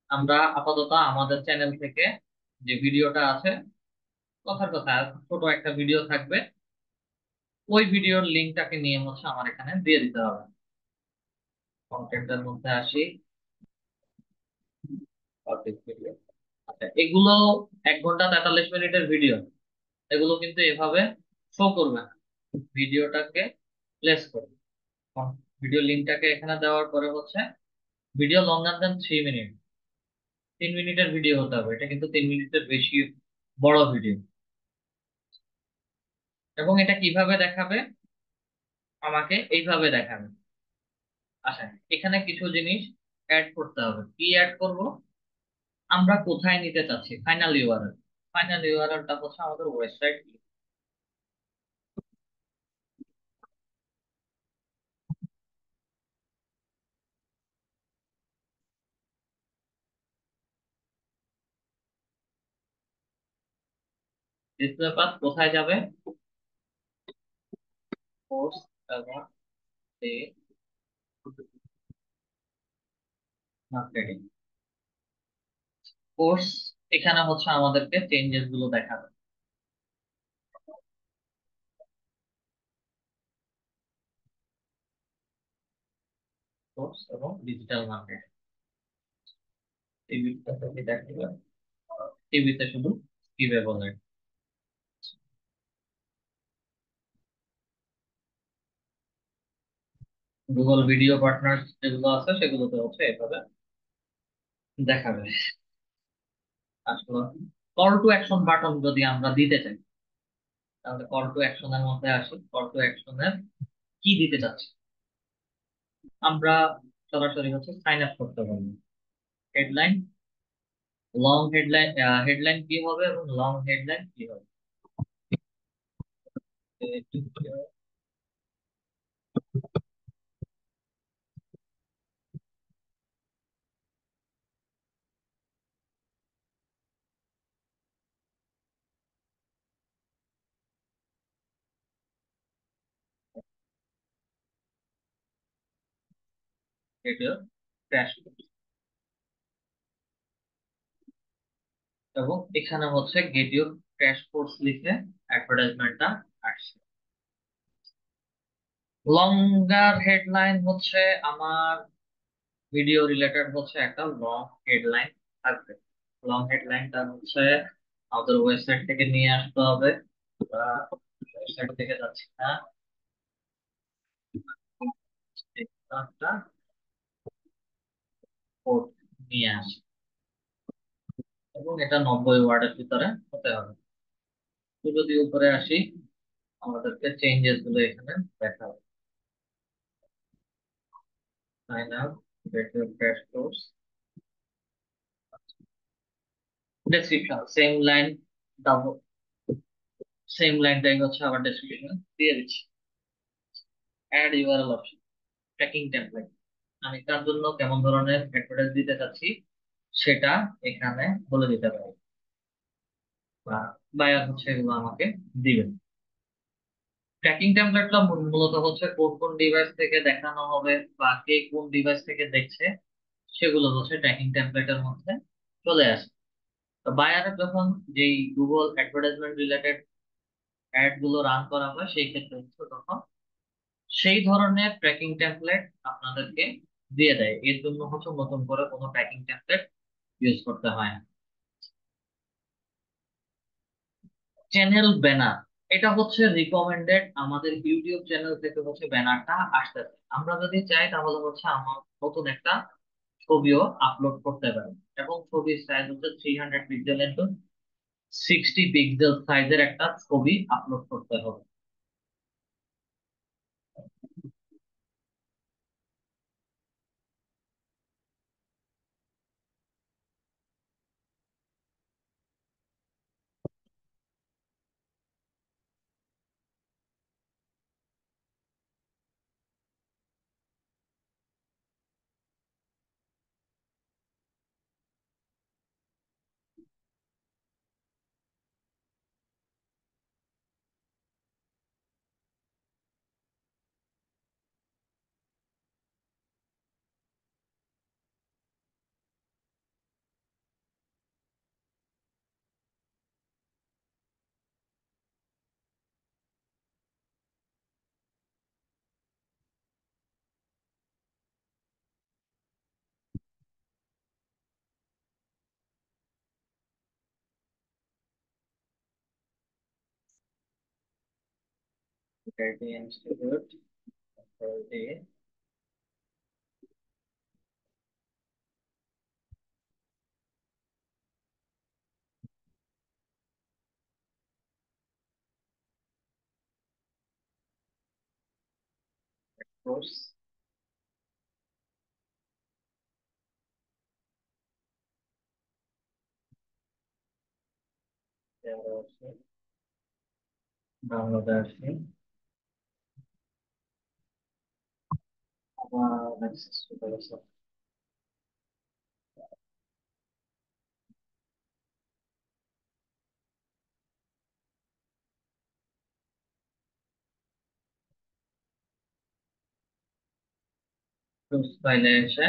আমরা আপাতত আমাদের চ্যানেল থেকে যে ভিডিওটা আছে, কথার কথা ছোট একটা ভিডিও থাকবে, ওই ভিডিওর লিঙ্কটাকে নিয়ে হচ্ছে আমার এখানে দিয়ে দিতে হবে। কন্টেন্টের মধ্যে আসি, পাবলিক ভিডিও। আচ্ছা, এগুলো 1 ঘন্টা 43 মিনিটের ভিডিও, এগুলো কিন্তু এভাবে শো করবে না। ভিডিওটাকে প্লেস করবে, ভিডিও লিঙ্কটাকে এখানে দেওয়ার পরে হচ্ছে ভিডিও লঙ্গার দেন 3 মিনিট, 3 মিনিটের ভিডিও হতে হবে, এটা কিন্তু 3 মিনিটের বেশি বড় ভিডিও। এবং এটা কিভাবে দেখাবে, আমাকে এইভাবে দেখাবে। আচ্ছা, এখানে কিছু জিনিস অ্যাড করতে হবে। কি অ্যাড করব, আমরা কোথায় নিতে চাচ্ছি ফাইনাল ইউআরএল। ফাইনাল ইউআরএলটা হচ্ছে আমাদের ওয়েবসাইট। ডিসপ্লে পাথ কোথায় যাবে, কোর্স এবং মার্কেটিং। কোর্স, এখানে হচ্ছে আমাদেরকে চেঞ্জেস গুলো দেখাবে। কোর্স এবং ডিজিটাল মার্কেটিং, টিভিটা থেকে দেখাবে, টিভিতে শুধু skippable ad. Google video partners যেগুলো আছে সেগুলোতে হচ্ছে এভাবে দেখাবে। আসলে কল টু অ্যাকশন বাটন যদি আমরা দিতে চাই, তাহলে কল টু অ্যাকশনের মধ্যে আসি। কল টু অ্যাকশনের কি দিতে চাচ্ছি, আমরা সরাসরি হচ্ছে সাইন আপ করতে পারবো। হেডলাইন, লং হেডলাইন, হেডলাইন কি হবে এবং লং হেডলাইন কি হবে। এটা ক্র্যাশ, এবং এখানে হচ্ছে গেট ইউর ক্র্যাশ কোর্স লিখে অ্যাডভার্টাইজমেন্টটা আসছে। লঙ্গার হেডলাইন হচ্ছে আমার ভিডিও রিলেটেড হচ্ছে একটা লং হেডলাইন থাকবে। লং হেডলাইনটা হচ্ছে আমাদের ওয়েবসাইট থেকে নিয়ে আসতে হবে। ওয়েবসাইট থেকে যাচ্ছি না, একটা কোড নিয়ে আসি, এবং এটা 90 ওয়ার্ডের ভিতরে হতে হবে। তো যদি উপরে আসি, আমাদেরকে চেঞ্জেস গুলো এখানে দেখাবে। Sign up, crash course description same line, double same লাইনটাই হচ্ছে আবার ডেসক্রিপশন দিয়ে দিচ্ছি। Add URL option, tracking template, আমি তার জন্য কেমন ধরনের অ্যাডভার্টাইজ দিতে চাচ্ছি সেটা এখানে বলে দিতে পারি, বা বায়ার হচ্ছে এগুলো আমাকে দিবেন। ট্র্যাকিং টেমপ্লেটটা মূলত হচ্ছে কোন কোন ডিভাইস থেকে দেখানো হবে বা কে কোন ডিভাইস থেকে দেখছে সেগুলো হচ্ছে ট্র্যাকিং টেমপ্লেটের মধ্যে চলে আসে। তো বায়ারের যখন যেই গুগল অ্যাডভার্টাইজমেন্ট রিলেটেড অ্যাড গুলো রান করা হয় সেই ক্ষেত্রে হচ্ছে তখন সেই ধরনের ট্র্যাকিং টেমপ্লেট আপনাদেরকে দিয়ে দেয়। এর জন্য হচ্ছে নতুন করে কোনো ট্র্যাকিং টেমপ্লেট ইউজ করতে হয় না। চ্যানেল ব্যানার, এটা হচ্ছে রিকমেন্ডেড, আমাদের ইউটিউব চ্যানেল থেকে হচ্ছে ব্যানারটা আসতেছে। আমরা যদি চাই তাহলে হচ্ছে আমার নতুন একটা ছবিও আপলোড করতে পারি, এবং ছবির সাইজ হচ্ছে 300 পিক্সেল ইন্টু 60 পিক্সেল সাইজের একটা ছবি আপলোড করতে হবে। ইনস্টিটিউট কোর্স বাংলাদেশি আবার অ্যাক্সেস করেছে। ফাইলে এসে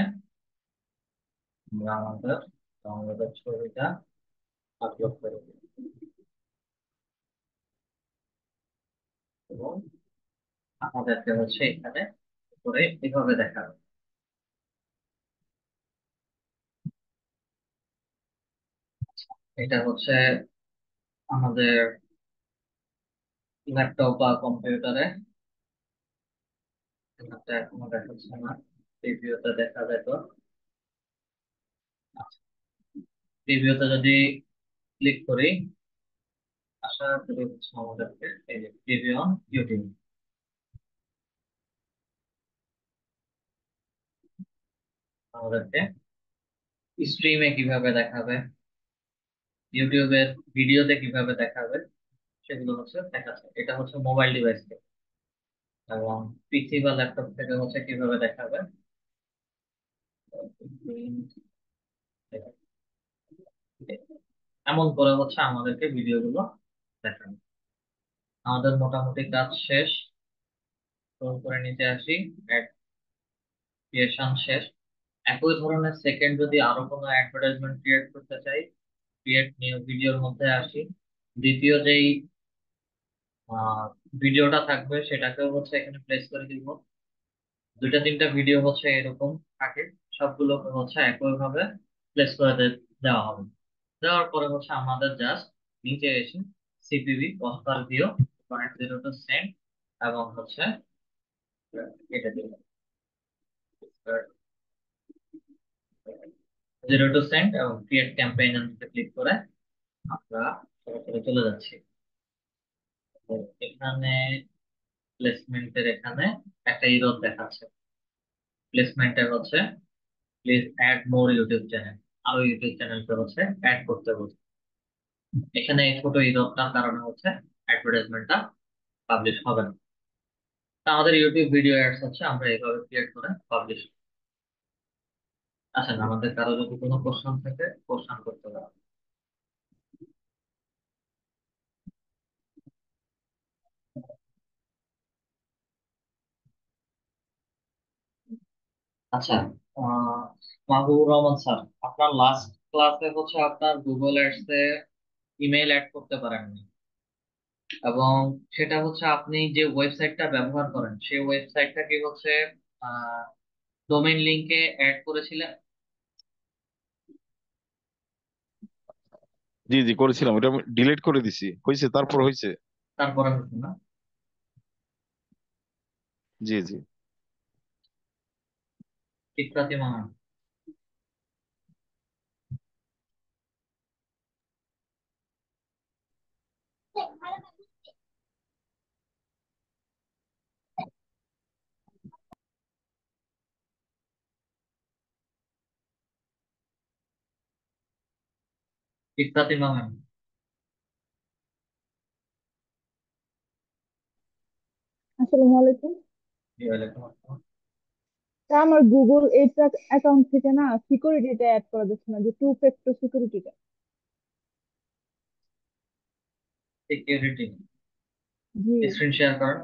আমরা আমাদের ছবিটা আপলোড করে দিই এবং আমাদেরকে হচ্ছে এখানে করে এভাবে দেখাবে। এটা হচ্ছে আমাদের ল্যাপটপ বা কম্পিউটারে, এটা এখনো দেখাচ্ছে না, প্রিভিউতে দেখা যেত। প্রিভিউতে যদি ক্লিক করি, আশা করি হচ্ছে আমাদেরকে এই যে প্রিভিউ অন ইউটিউব, আমাদেরকে স্ট্রিমে কিভাবে দেখাবে, ইউটিউবের ভিডিওতে কিভাবে দেখাবে সেগুলো হচ্ছে দেখাচ্ছে। এটা হচ্ছে মোবাইল ডিভাইস থেকে, এবং পিসি বা ল্যাপটপ থেকে হচ্ছে কিভাবে দেখাবে এমন করে হচ্ছে আমাদেরকে ভিডিওগুলো দেখাবে। আমাদের মোটামুটি কাজ শেষ। স্ক্রল করে নিচে আসি, অ্যাড ক্রিয়েশন শেষ। একই ধরনের সেকেন্ড যদি আরো কোনো অ্যাডভার্টাইজমেন্ট ক্রিয়েট করতে চাই, ক্রিয়েট নিউ ভিডিওর মধ্যে আসি। দ্বিতীয় যেই ভিডিওটা থাকবে সেটাকেও হচ্ছে এখানে প্লেস করে দিব। দুইটা তিনটা ভিডিও হচ্ছে এরকম থাকে, সবগুলো হচ্ছে একই ভাবে প্লেস করে দেওয়া হবে। দেওয়ার পরে হচ্ছে আমাদের জাস্ট নিচে এসে সিপিভি কস্ট ভিউ 0.02 সেন্ট এবং হচ্ছে এটা দিব 0.02 সেন্ট এবং ক্রিয়েট ক্যাম্পেইন ক্লিক করে আমরা সরাসরি চলে যাচ্ছি। তো এখানে প্লেসমেন্টের এখানে একটা ইরর দেখাচ্ছে। প্লেসমেন্টের হচ্ছে please add more YouTube channel, আরো ইউটিউব চ্যানেলকে হচ্ছে অ্যাড করতে বলছে। এখানে এই ছোট ইররটার কারণে হচ্ছে অ্যাডভার্টাইজমেন্টটা পাবলিশ হবে না। তা আমাদের ইউটিউব ভিডিও অ্যাডস হচ্ছে আমরা এইভাবে ক্রিয়েট করে পাবলিশ। আচ্ছা, আমাদের কারো যদি কোনো কোশ্চেন থাকে কোশ্চেন করতে পারো। আচ্ছা, আহ মাহবুবুর রহমান স্যার, আপনার লাস্ট ক্লাসে হচ্ছে আপনার গুগল অ্যাডস এ ইমেল অ্যাড করতে পারেননি, এবং সেটা হচ্ছে আপনি যে ওয়েবসাইটটা ব্যবহার করেন সেই ওয়েবসাইটটা কি হচ্ছে ডোমেইন লিংকে অ্যাড করেছিলেন? জি জি করেছিলাম, ওটা আমি ডিলিট করে দিছি, হয়েছে, তারপর হয়েছে। তারপরে হচ্ছে না? জি জি। ইকরাতি মামুন। ইকরাতি মামুন। আসসালামু আলাইকুম। জি, ওয়ালাইকুম আসসালাম। তা আমার গুগল এটা অ্যাকাউন্ট থেকে না সিকিউরিটিটা অ্যাড করা যাচ্ছে না, যে টু ফ্যাক্টর সিকিউরিটিটা। সিকিউরিটি জি। স্ক্রিন শেয়ার করেন।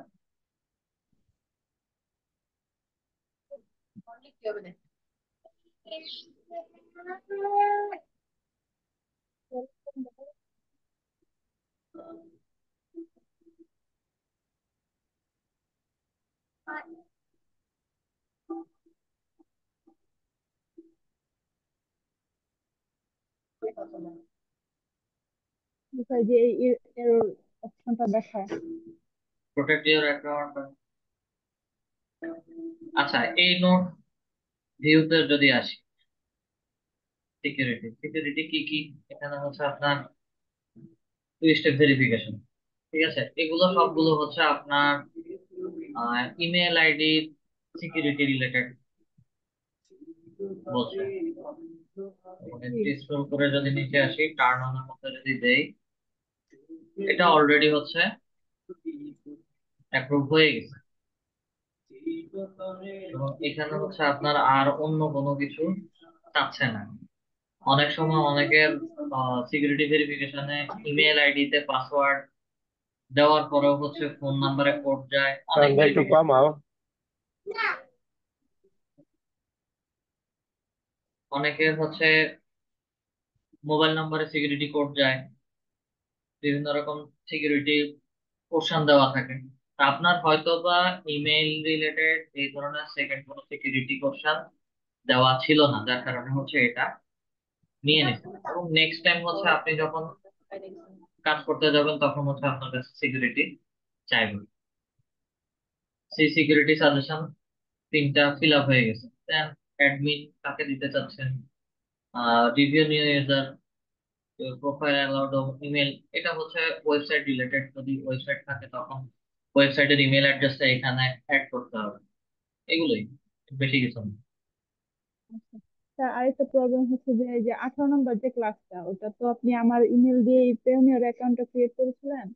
কোথায় যে এই এরর অপশনটা দেখায়? Protect your account. আচ্ছা, এই নোট ভিউতে যদি আসি, সিকিউরিটি সিকিউরিটি কি কি, এখানে হচ্ছে আপনার টু স্টেপ ভেরিফিকেশন, ঠিক আছে, এগুলো সবগুলো হচ্ছে আপনার ইমেল আইডি সিকিউরিটি রিলেটেড বলছে। জি। একটু স্ক্রল করে যদি নিচে আসি, টার্ন অন এর মধ্যে যদি দেই, এটা অলরেডি হচ্ছে অ্যাপ্রুভ হয়ে গেছে। এবং এখানে হচ্ছে আপনার আর অন্য কোনো কিছু চাচ্ছে না। অনেক সময় অনেকের সিকিউরিটি ভেরিফিকেশনে ইমেল আইডিতে পাসওয়ার্ড দেওয়ার পরেও হচ্ছে ফোন নাম্বারে কোড যায়, অনেক সাউন্ডটা একটু ভেরিফিকেশন। কমাও। অনেকের হচ্ছে মোবাইল নাম্বারে সিকিউরিটি কোড যায়, বিভিন্ন রকম সিকিউরিটি কোশ্চেন দেওয়া থাকে। তা আপনার হয়তো বা ইমেইল রিলেটেড এই ধরনের সেকেন্ড কোনো সিকিউরিটি কোশ্চেন দেওয়া ছিল না, যার কারণে হচ্ছে এটা নিয়ে নিছে। এবং নেক্সট টাইম হচ্ছে আপনি যখন কাজ করতে যাবেন তখন হচ্ছে আপনার কাছে সিকিউরিটি চাইবে। সেই সিকিউরিটি সাজেশন তিনটা ফিল আপ হয়ে গেছে, দেন অ্যাডমিন কাকে দিতে চাচ্ছেন, review new user, profile allowed, email, এটা হচ্ছে ওয়েবসাইট রিলেটেড। যদি ওয়েবসাইট থাকে তখন ওয়েবসাইটের ইমেল অ্যাড্রেসটা এখানে অ্যাড করতে হবে। এগুলোই, বেশি কিছু না। আচ্ছা। তা আরেকটা প্রবলেম হচ্ছে যে এই যে 18 নম্বর যে ক্লাসটা, ওটা তো আপনি আমার ইমেল দিয়ে পেওনিয়ার অ্যাকাউন্টটা ক্রিয়েট করেছিলেন।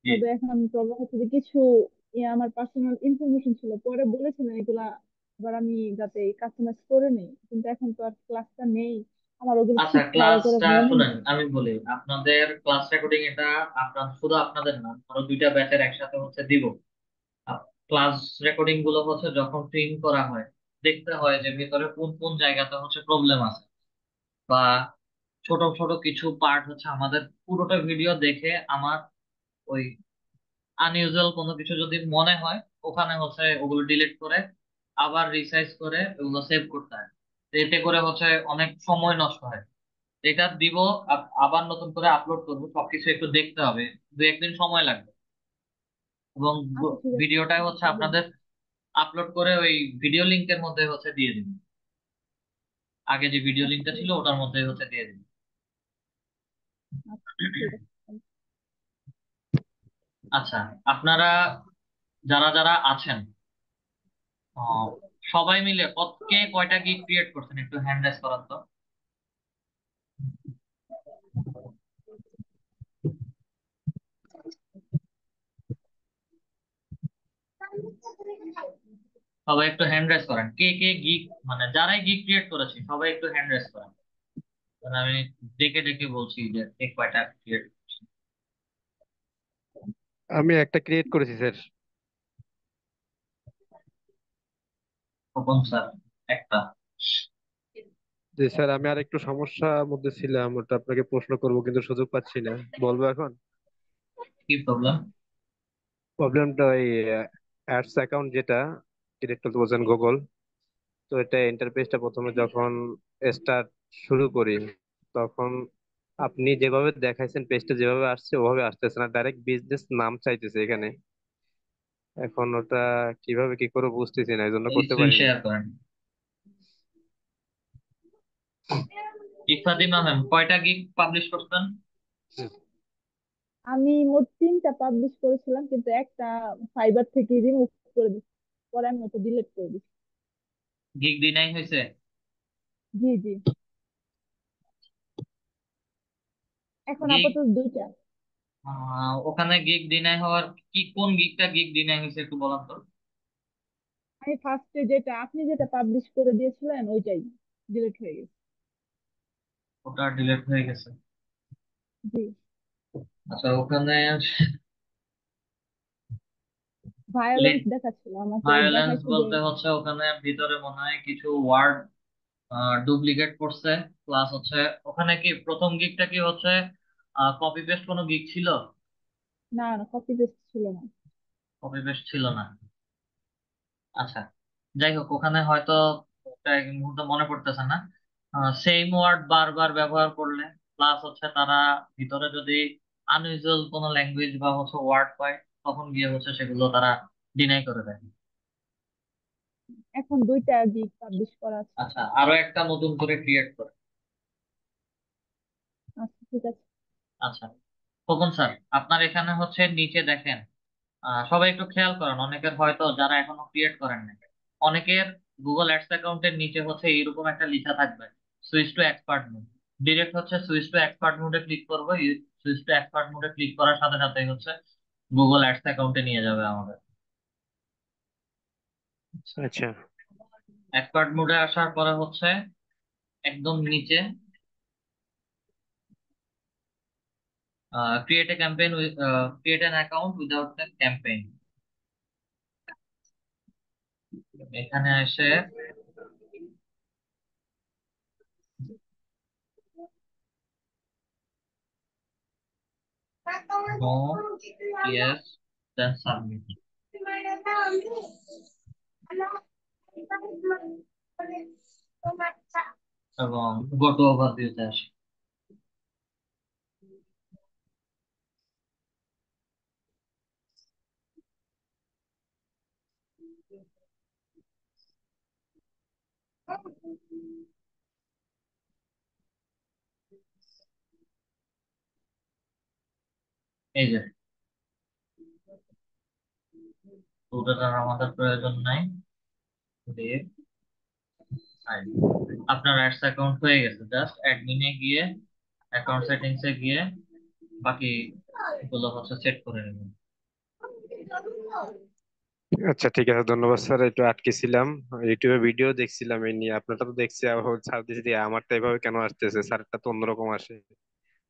জি। তবে এখন প্রবলেম হচ্ছে যে কিছু আমার পার্সোনাল ইনফরমেশন ছিল, পরে বলেছিলেন এগুলা আবার আমি যাতে কাস্টমাইজ করে নিই, কিন্তু এখন তো আর ক্লাসটা নেই, আমার ওগুলো আচ্ছা, ঠিক ভালো করে ক্লাসটা মনে শুনেন, নেই। আমি বলি আপনাদের ক্লাস রেকর্ডিং এটা আপনার, শুধু আপনাদের না, আরো দুইটা ব্যাচের একসাথে হচ্ছে দিব। ক্লাস রেকর্ডিং গুলো হচ্ছে যখন প্রিন্ট করা হয় দেখতে হয় যে ভিতরে কোন কোন জায়গাতে হচ্ছে প্রবলেম আছে, বা ছোট ছোট কিছু পার্ট হচ্ছে আমাদের পুরোটা ভিডিও দেখে আমার ওই আনইউজুয়াল কোনো কিছু যদি মনে হয় ওখানে হচ্ছে ওগুলো ডিলিট করে আবার রিসাইজ করে ওগুলো সেভ করতে হয়। তো এতে করে হচ্ছে অনেক সময় নষ্ট হয়। এটা দিব, আবার নতুন করে আপলোড করবো, সবকিছু একটু দেখতে হবে, দু একদিন সময় লাগবে। এবং আচ্ছা ঠিক আছে, ভিডিওটা কোনো হচ্ছে প্রবলেম। আপনাদের আপলোড করে ওই ভিডিও লিংকের মধ্যে হচ্ছে দিয়ে দিন। আগে যে ভিডিও আচ্ছা লিংকটা ঠিক ছিল আছে। ওটার মধ্যে হচ্ছে দিয়ে দিন। আচ্ছা ঠিক আছে। আচ্ছা, আপনারা যারা যারা আছেন, আহ, সবাই মিলে কে কয়টা গিগ ক্রিয়েট করছেন একটু হ্যান্ড রেজ করান তো। সবাই একটু হ্যান্ড রেজ করেন, কে কে গিগ, মানে যারাই গিগ ক্রিয়েট করেছে সবাই একটু হ্যান্ড রেজ করেন। মানে আমি ডেকে ডেকে বলছি যে কে কয়টা ক্রিয়েট। আমি একটা ক্রিয়েট করেছি স্যার। খোকন স্যার একটা। যে স্যার আমি আর একটু সমস্যার মধ্যে ছিলাম, ওটা আপনাকে প্রশ্ন করব কিন্তু সুযোগ পাচ্ছি না, বলবো এখন? কি প্রবলেম? প্রবলেমটা ওই অ্যাডস অ্যাকাউন্ট যেটা ক্রিয়েট করতে বলছেন গুগল, তো এটা ইন্টারফেসটা প্রথমে যখন স্টার্ট শুরু করি তখন আপনি যেভাবে দেখাইছেন পেজটা যেভাবে আসছে ওভাবে আসতেছে না, ডাইরেক্ট বিজনেস নাম চাইতেছে এখানে। এখন ওটা কিভাবে কি করে বুঝতেছি না, এই জন্য এই করতে স্ক্রিন পারিনি। শেয়ার করেন। ইফাতিমা ম্যাম কয়টা গিগ পাবলিশ করছেন? আমি মোট 3টা পাবলিশ করেছিলাম, কিন্তু একটা ফাইবার থেকে রিমুভ করে দিচ্ছি, পরে আমি ওটা ডিলিট করে দিচ্ছি। গিগ ডিনাই হয়েছে? জি জি, এখন গিগ আপাতত 2টা। ওখানে গিগ ডিনাই হওয়ার কি, কোন গিগটা গিগ ডিনাই হয়েছে একটু বলেন তো। আমি ফার্স্টে যেটা আপনি যেটা পাবলিশ করে দিয়েছিলেন ওইটাই ডিলিট হয়ে গেছে। ওটা ডিলিট হয়ে গেছে? জি, আচ্ছা ওখানে ভায়োলেন্স দেখাচ্ছিল, আমাকে ভায়োলেন্স দেখাইছে যে বলতে হচ্ছে ওখানে ভিতরে মনে হয় কিছু ওয়ার্ড ডুপ্লিকেট করছে, প্লাস হচ্ছে ওখানে কি প্রথম গিগটা কি হচ্ছে কপি পেস্ট কোনো গিগ ছিল? না না, কপি পেস্ট ছিল না। কপি পেস্ট ছিল না। আচ্ছা, যাই হোক ওখানে হয়তো একটা এই মুহূর্তে মনে পড়তেছে না, সেম ওয়ার্ড বারবার ব্যবহার করলে, প্লাস হচ্ছে তারা ভিতরে যদি আনইউজুয়াল কোনো ল্যাঙ্গুয়েজ বা হচ্ছে ওয়ার্ড পায়, তখন গিয়ে হচ্ছে সেগুলো তারা ডিনাই করে দেয়। এখন 2টা গিগ পাবলিশ করা আছে। আচ্ছা, আরো একটা নতুন করে ক্রিয়েট করে। আচ্ছা ঠিক আছে। আচ্ছা খোকন স্যার, আপনার এখানে হচ্ছে নিচে দেখেন, সবাই একটু খেয়াল করেন, অনেকের হয়তো যারা এখনো ক্রিয়েট করেন নাই, অনেকের গুগল অ্যাডস অ্যাকাউন্টের নিচে হচ্ছে এইরকম একটা লেখা থাকবে, switch to expert mode. Direct হচ্ছে সুইচ টু এক্সপার্ট মোডে ক্লিক করবো, সুইচ টু এক্সপার্ট মোডে ক্লিক করার সাথে সাথে হচ্ছে গুগল অ্যাডস অ্যাকাউন্টে নিয়ে যাবে আমাদের। আচ্ছা এক্সপার্ট মোডে আসার পরে হচ্ছে একদম নিচে create a campaign, create an account without the campaign, এখানে এসে নো, ইয়েস, দেন সাবমিট, এবং গো টু ওভারভিউতে আসে। এই যে ওটার আমাদের প্রয়োজন নাই, লিভ ফাইল। আপনার অ্যাডস অ্যাকাউন্ট হয়ে গেছে, জাস্ট অ্যাডমিনে গিয়ে অ্যাকাউন্ট সেটিংস এ গিয়ে বাকি গুলো হচ্ছে সেট করে নেবেন। আচ্ছা, ঠিক আছে, ধন্যবাদ স্যার। একটু আটকে ছিলাম, ইউটিউবে ভিডিও দেখছিলাম এই নিয়ে, আপনারটা তো দেখছি আবার ছাড় দিয়েছি দিয়ে, আমারটা এভাবে কেন আসতেছে, স্যারটা তো অন্যরকম আসে,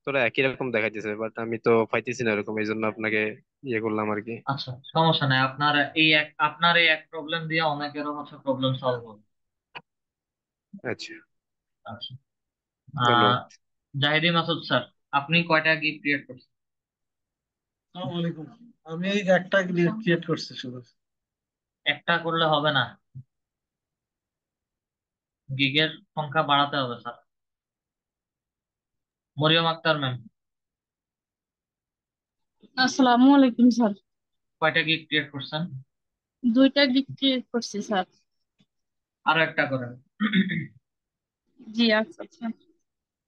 তোরা একই রকম দেখাইতেছে, বাট আমি তো পাইতেছি না এরকম, এই জন্য আপনাকে ইয়ে করলাম আর কি। আচ্ছা সমস্যা নাই, আপনার এই এক প্রবলেম দিয়ে অনেকেরও হচ্ছে প্রবলেম সলভ হবে। আচ্ছা, আচ্ছা, আহ ধন্যবাদ। জাহিদি মাসুদ স্যার, আপনি কয়টা গিগ ক্রিয়েট করছেন? আসসালামু আলাইকুম। আমি এই একটা ক্রিয়েট করছি শুধু। একটা করলে হবে না, গিগের সংখ্যা বাড়াতে হবে স্যার। মরিয়ম আক্তার ম্যাম, আসসালামু আলাইকুম স্যার। কয়টা গিগ ক্রিয়েট করছেন? 2টা গিগ ক্রিয়েট করছি স্যার। আরো একটা করেন। জি আচ্ছা আচ্ছা।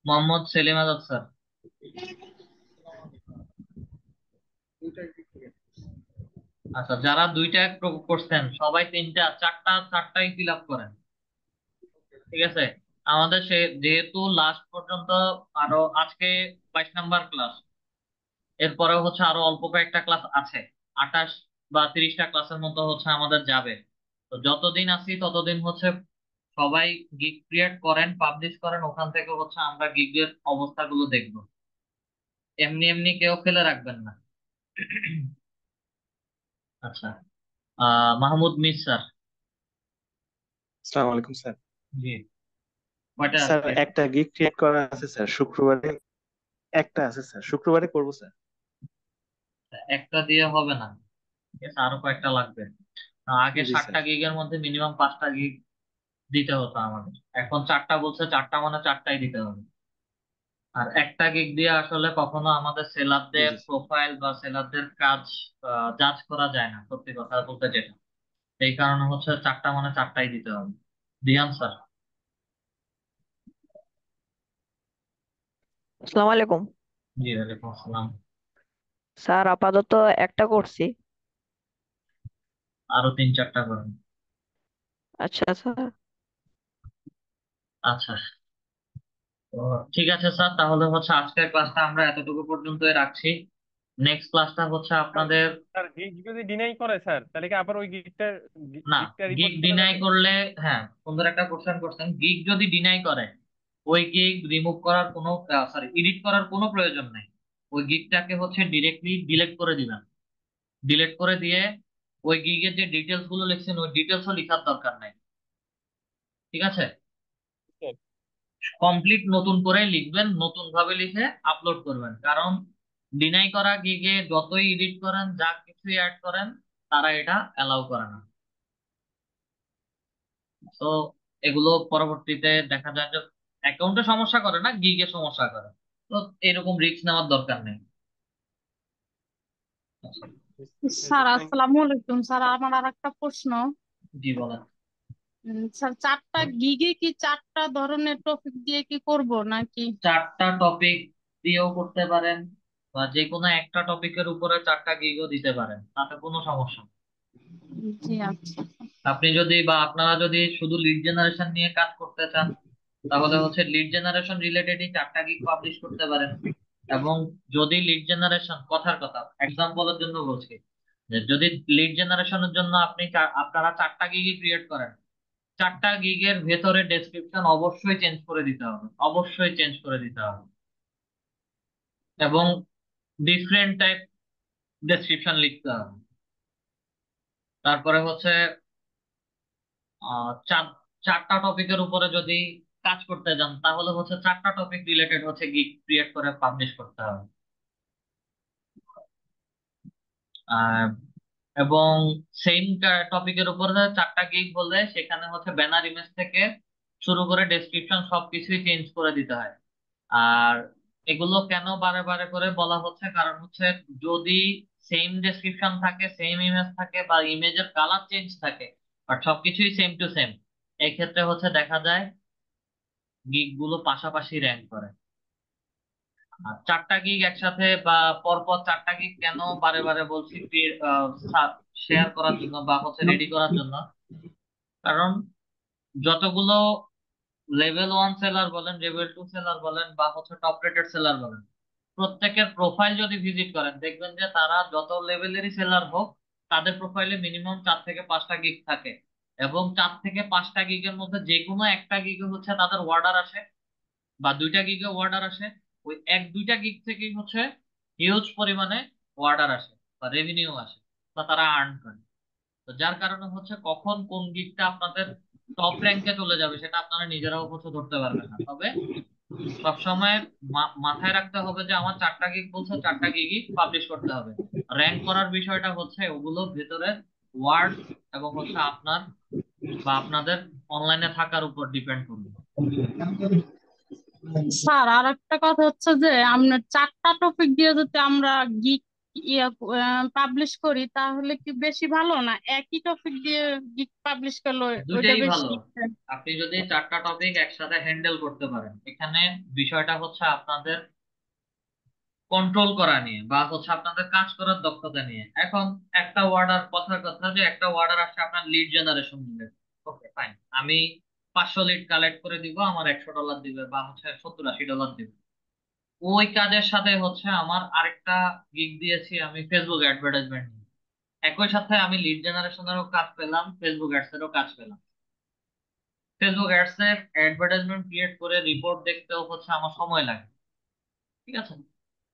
মোহাম্মদ সেলিম আজাদ স্যার, আচ্ছা, যারা দুইটা করছেন সবাই তিনটা চারটা চারটাই ফিল আপ করেন, ঠিক আছে? আমাদের সে যেহেতু লাস্ট পর্যন্ত আরো আজকে 22 নাম্বার ক্লাস, এরপরে হচ্ছে আরো অল্প কয়েকটা ক্লাস আছে, 28 বা 30টা ক্লাসের মতো হচ্ছে আমাদের যাবে। তো যতদিন আছি ততদিন হচ্ছে সবাই গিগ ক্রিয়েট করেন, পাবলিশ করেন, ওখান থেকে হচ্ছে আমরা গিগের অবস্থাগুলো দেখবো। এমনি এমনি কেউ ফেলে রাখবেন না। আচ্ছা, মাহমুদ মির স্যার। আসসালামু আলাইকুম স্যার। জি, কয়টা স্যার আছে? একটা গিগ ক্রিয়েট করা আছে স্যার, শুক্রবারে একটা আছে স্যার, শুক্রবারে করবো স্যার। একটা দিয়ে হবে না, ঠিক আছে, আরো কয়েকটা লাগবে। আগে জি 7টা স্যার। গিগের মধ্যে মিনিমাম 5টা গিগ দিতে হতো আমাদের, এখন 4টা বলছে, 4টা মানে 4টাই দিতে হবে। আর একটা গিগ দিয়ে আসলে কখনো আমাদের সেলারদের জি স্যার। প্রোফাইল বা সেলারদের কাজ জাজ করা যায় না, সত্যি কথা বলতে যেটা। এই কারণে হচ্ছে 4টা মানে 4টাই দিতে হবে। দিয়ান স্যার। আসসালামু আলাইকুম জি, ওয়ালাইকুম আসসালাম। স্যার। আপাতত একটা করছি। আরো 3-4টা করেন। আচ্ছা স্যার। আচ্ছা, তো ঠিক আছে স্যার, তাহলে হচ্ছে আজকের ক্লাসটা আমরা এতটুকু পর্যন্তই রাখছি। নেক্সট ক্লাসটা হচ্ছে স্যার আপনাদের। স্যার গিগ যদি ডিনাই করে স্যার, তাহলে কি আবার ওই গিগটা না, গিগটা গিগ রিপোর্ট করা ডিনাই যাবে? করলে, হ্যাঁ, সুন্দর একটা কোশ্চেন করছেন। গিগ যদি ডিনাই করে, ওই গিগ রিমুভ করার কোনো, সরি, এডিট করার কোনো প্রয়োজন নেই। ওই গিগটাকে হচ্ছে ডিরেক্টলি ডিলিট করে দিবেন। ডিলিট করে দিয়ে ওই গিগের যে ডিটেলস গুলো লিখছেন ওই ডিটেলসও লিখার দরকার নাই, ঠিক আছে? স্যার, কমপ্লিট নতুন করে লিখবেন, নতুন ভাবে লিখে আপলোড করবেন। কারণ ডিনাই করা গিগে যতই এডিট করেন, যা কিছুই অ্যাড করেন, তারা এটা অ্যালাউ করে না। তো এগুলো পরবর্তীতে দেখা যায় যে অ্যাকাউন্টে সমস্যা করে না, গিগে সমস্যা করে। তো এরকম রিস্ক নেওয়ার দরকার নেই। আচ্ছা, স্যার আসসালামু আলাইকুম স্যার, আমার আর একটা প্রশ্ন। জি বলেন। স্যার, চারটা গিগে কি চারটা ধরনের টপিক দিয়ে কি করব নাকি? 4টা টপিক দিয়েও করতে পারেন, বা যে কোনো একটা টপিকের উপরে 4টা গিগও দিতে পারেন, তাতে কোনো সমস্যা নেই। জি আচ্ছা। আপনি যদি বা আপনারা যদি শুধু লিড জেনারেশন নিয়ে কাজ করতে চান, তাহলে হচ্ছে লিড জেনারেশন রিলেটেডই 4টা গিগ পাবলিশ করতে পারেন। এবং যদি লিড জেনারেশন, কথার কথা এক্সাম্পলের জন্য বলছি, যে যদি লিড জেনারেশনের জন্য আপনারা 4টা গিগই ক্রিয়েট করেন, 4টা গিগের ভেতরে ডেসক্রিপশন অবশ্যই চেঞ্জ করে দিতে হবে, অবশ্যই চেঞ্জ করে দিতে হবে। এবং ডিফারেন্ট টাইপ ডেসক্রিপশন লিখতে হবে। তারপরে হচ্ছে চারটা টপিকের উপরে যদি কাজ করতে যান, তাহলে হচ্ছে 4টা টপিক রিলেটেড হচ্ছে গিগ ক্রিয়েট করে পাবলিশ করতে হবে। আহ, এবং সেম টপিকের উপরে 4টা গিগ বললে সেখানে হচ্ছে ব্যানার ইমেজ থেকে শুরু করে ডেসক্রিপশন সবকিছুই চেঞ্জ করে দিতে হয়। আর এগুলো কেন বারে বারে করে বলা হচ্ছে, কারণ হচ্ছে যদি সেম ডেসক্রিপশন থাকে, সেম ইমেজ থাকে, বা ইমেজের কালার চেঞ্জ থাকে, বাট সবকিছুই সেম টু সেম, এই ক্ষেত্রে হচ্ছে দেখা যায় গিগ গুলো পাশাপাশি র্যাঙ্ক করে। আর 4টা গিগ একসাথে বা পরপর 4টা গিগ কেন বারে বারে বলছি শেয়ার করার জন্য বা হচ্ছে রেডি করার জন্য, কারণ যতগুলো লেভেল 1 সেলার বলেন, লেভেল 2 সেলার বলেন, বা হচ্ছে টপ রেটেড সেলার বলেন, প্রত্যেকের প্রোফাইল যদি ভিজিট করেন দেখবেন যে তারা যত লেভেলেরই সেলার হোক, তাদের প্রোফাইলে মিনিমাম 4 থেকে 5টা গিগ থাকে। এবং 4 থেকে 5টা গিগের মধ্যে যে কোনো একটা গিগে হচ্ছে তাদের অর্ডার আসে, বা 2টা গিগে অর্ডার আসে। ওই 1-2টা গিগ থেকেই হচ্ছে হিউজ পরিমাণে অর্ডার আসে বা রেভিনিউ আসে, বা তারা আর্ন করে। তো যার কারণে হচ্ছে কখন কোন গিগটা আপনাদের টপ র্যাঙ্কে চলে যাবে সেটা আপনারা নিজেরাও হচ্ছে ধরতে পারবেন না। তবে সবসময় মাথায় রাখতে হবে যে আমার 4টা গিগ বলছে, 4টা গিগই পাবলিশ করতে হবে। র্যাঙ্ক করার বিষয়টা হচ্ছে ওগুলোর ভেতরে ওয়ার্ড এবং হচ্ছে আপনার বা আপনাদের অনলাইনে থাকার উপর ডিপেন্ড করবে। স্যার, আর একটা কথা হচ্ছে যে আমরা চারটা টপিক দিয়ে যদি আমরা গিগ ইয়ে পাবলিশ করি তাহলে কি বেশি ভালো, না একই টপিক দিয়ে গিগ পাবলিশ করলে ওইটা দুইটাই বেশি? ভালো। আপনি যদি 4টা টপিক একসাথে হ্যান্ডেল করতে পারেন, এখানে বিষয়টা হচ্ছে আপনাদের কন্ট্রোল করা নিয়ে বা হচ্ছে আপনাদের কাজ করার দক্ষতা নিয়ে। এখন একটা অর্ডার, কথার কথা যে একটা অর্ডার আসছে আপনার লিড জেনারেশন দিবে, ওকে ফাইন, আমি 500 লিড কালেক্ট করে দিব, আমার $100 দিবে বা হচ্ছে $70-80 দিবে। ওই কাজের সাথে হচ্ছে আমার আরেকটা গিগ দিয়েছি আমি ফেসবুক অ্যাডভার্টাইজমেন্ট নিয়ে। একই সাথে আমি লিড জেনারেশনেরও কাজ পেলাম, ফেসবুক অ্যাডস এরও কাজ পেলাম। ফেসবুক অ্যাডস এর অ্যাডভার্টাইজমেন্ট ক্রিয়েট করে রিপোর্ট দেখতেও হচ্ছে আমার সময় লাগে, ঠিক আছে।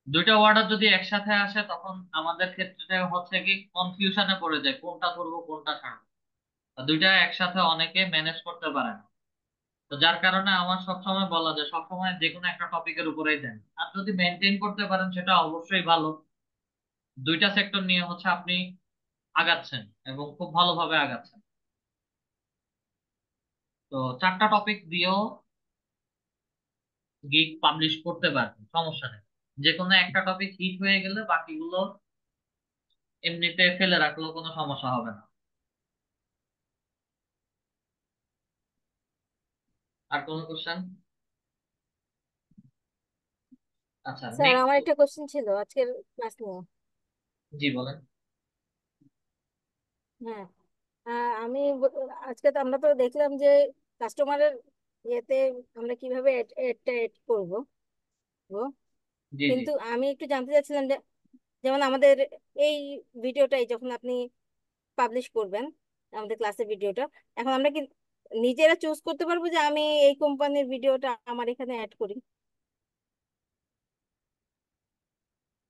দুইটা অর্ডার যদি একসাথে আসে তখন আমাদের ক্ষেত্রে হচ্ছে কি কনফিউশনে পড়ে যায় কোনটা করবো কোনটা ছাড়বো। আর দুইটা একসাথে অনেকে ম্যানেজ করতে পারে না। তো যার কারণে আমার সবসময় বলা যায় সবসময় যে কোনো একটা টপিকের উপরেই দেন, আর যদি মেনটেন করতে পারেন সেটা অবশ্যই ভালো। দুইটা সেক্টর নিয়ে হচ্ছে আপনি আগাচ্ছেন এবং খুব ভালোভাবে আগাচ্ছেন। তো 4টা টপিক দিয়েও গিগ পাবলিশ করতে পারবেন, সমস্যা নেই। যে কোনো একটা টপিক হিট হয়ে গেলে বাকিগুলো এমনিতে ফেলে রাখলেও কোনো সমস্যা হবে না। আর কোনো কোশ্চেন? আচ্ছা, স্যার নেক্সট। আমার একটা কোশ্চেন ছিল আজকের ক্লাস নিয়ে। জি বলেন। হ্যাঁ, আমি আজকে তো আমরা তো দেখলাম যে কাস্টমারের ইয়েতে আমরা কিভাবে এডটা এড করবো। জি জি। কিন্তু আমি একটু জানতে চাচ্ছিলাম যে যেমন আমাদের এই ভিডিওটাই যখন আপনি পাবলিশ করবেন, আমাদের ক্লাসের ভিডিওটা, এখন আমরা কি নিজেরা চুজ করতে পারবো যে আমি এই কোম্পানির ভিডিওটা আমার এখানে অ্যাড করি?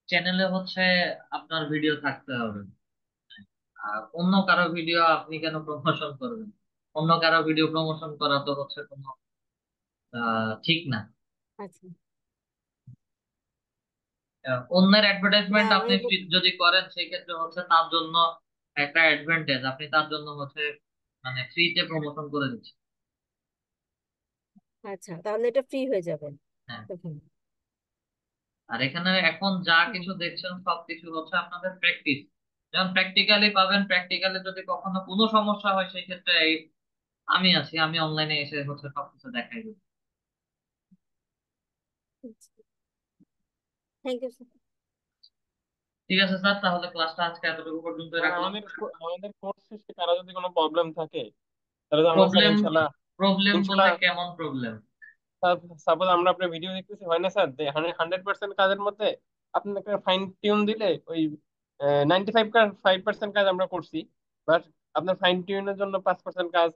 চ্যানেলে হচ্ছে আপনার ভিডিও থাকতে হবে, আর অন্য কারো ভিডিও আপনি কেন প্রমোশন করবেন? অন্য কারো ভিডিও প্রমোশন করা তো হচ্ছে কোনো ঠিক না। আচ্ছা। অন্যের না অ্যাডভার্টাইজমেন্ট আমি আপনি যদি করেন সেই ক্ষেত্রে হচ্ছে তার জন্য একটা অ্যাডভান্টেজ, আপনি তার জন্য হচ্ছে মানে ফ্রিতে প্রমোশন করে দিচ্ছেন। আচ্ছা, তাহলে এটা ফ্রি হয়ে যাবে হ্যাঁ। তখন। আর এখানে এখন যা হুম। কিছু দেখছেন সবকিছু হচ্ছে আপনাদের প্র্যাকটিস, যেমন প্র্যাকটিক্যালি পাবেন। প্র্যাকটিক্যালি যদি কখনো কোনো সমস্যা হয় সেই ক্ষেত্রে আমি আছি, আমি অনলাইনে এসে হচ্ছে সবকিছু দেখাই দেবো। Thank you sir. ঠিক আছে স্যার, তাহলে ক্লাসটা আজকে এতটুকু পর্যন্তই আর রাখলাম। আমাদের কোর্স শেষে কারো যদি কোনো প্রবলেম থাকে তাহলে তো আমরা স্যার প্রবলেম? ইনশাল্লাহ প্রবলেম ইনশাল্লাহ বলতে কেমন প্রবলেম? সাপোজ আমরা আপনার ভিডিও দেখতেছি, হয় না স্যার, 100% কাজের মধ্যে আপনি একটা ফাইন টিউন দিলে ওই 95% কাজ আমরা করছি, বাট আপনার ফাইন টিউনের জন্য 5% কাজ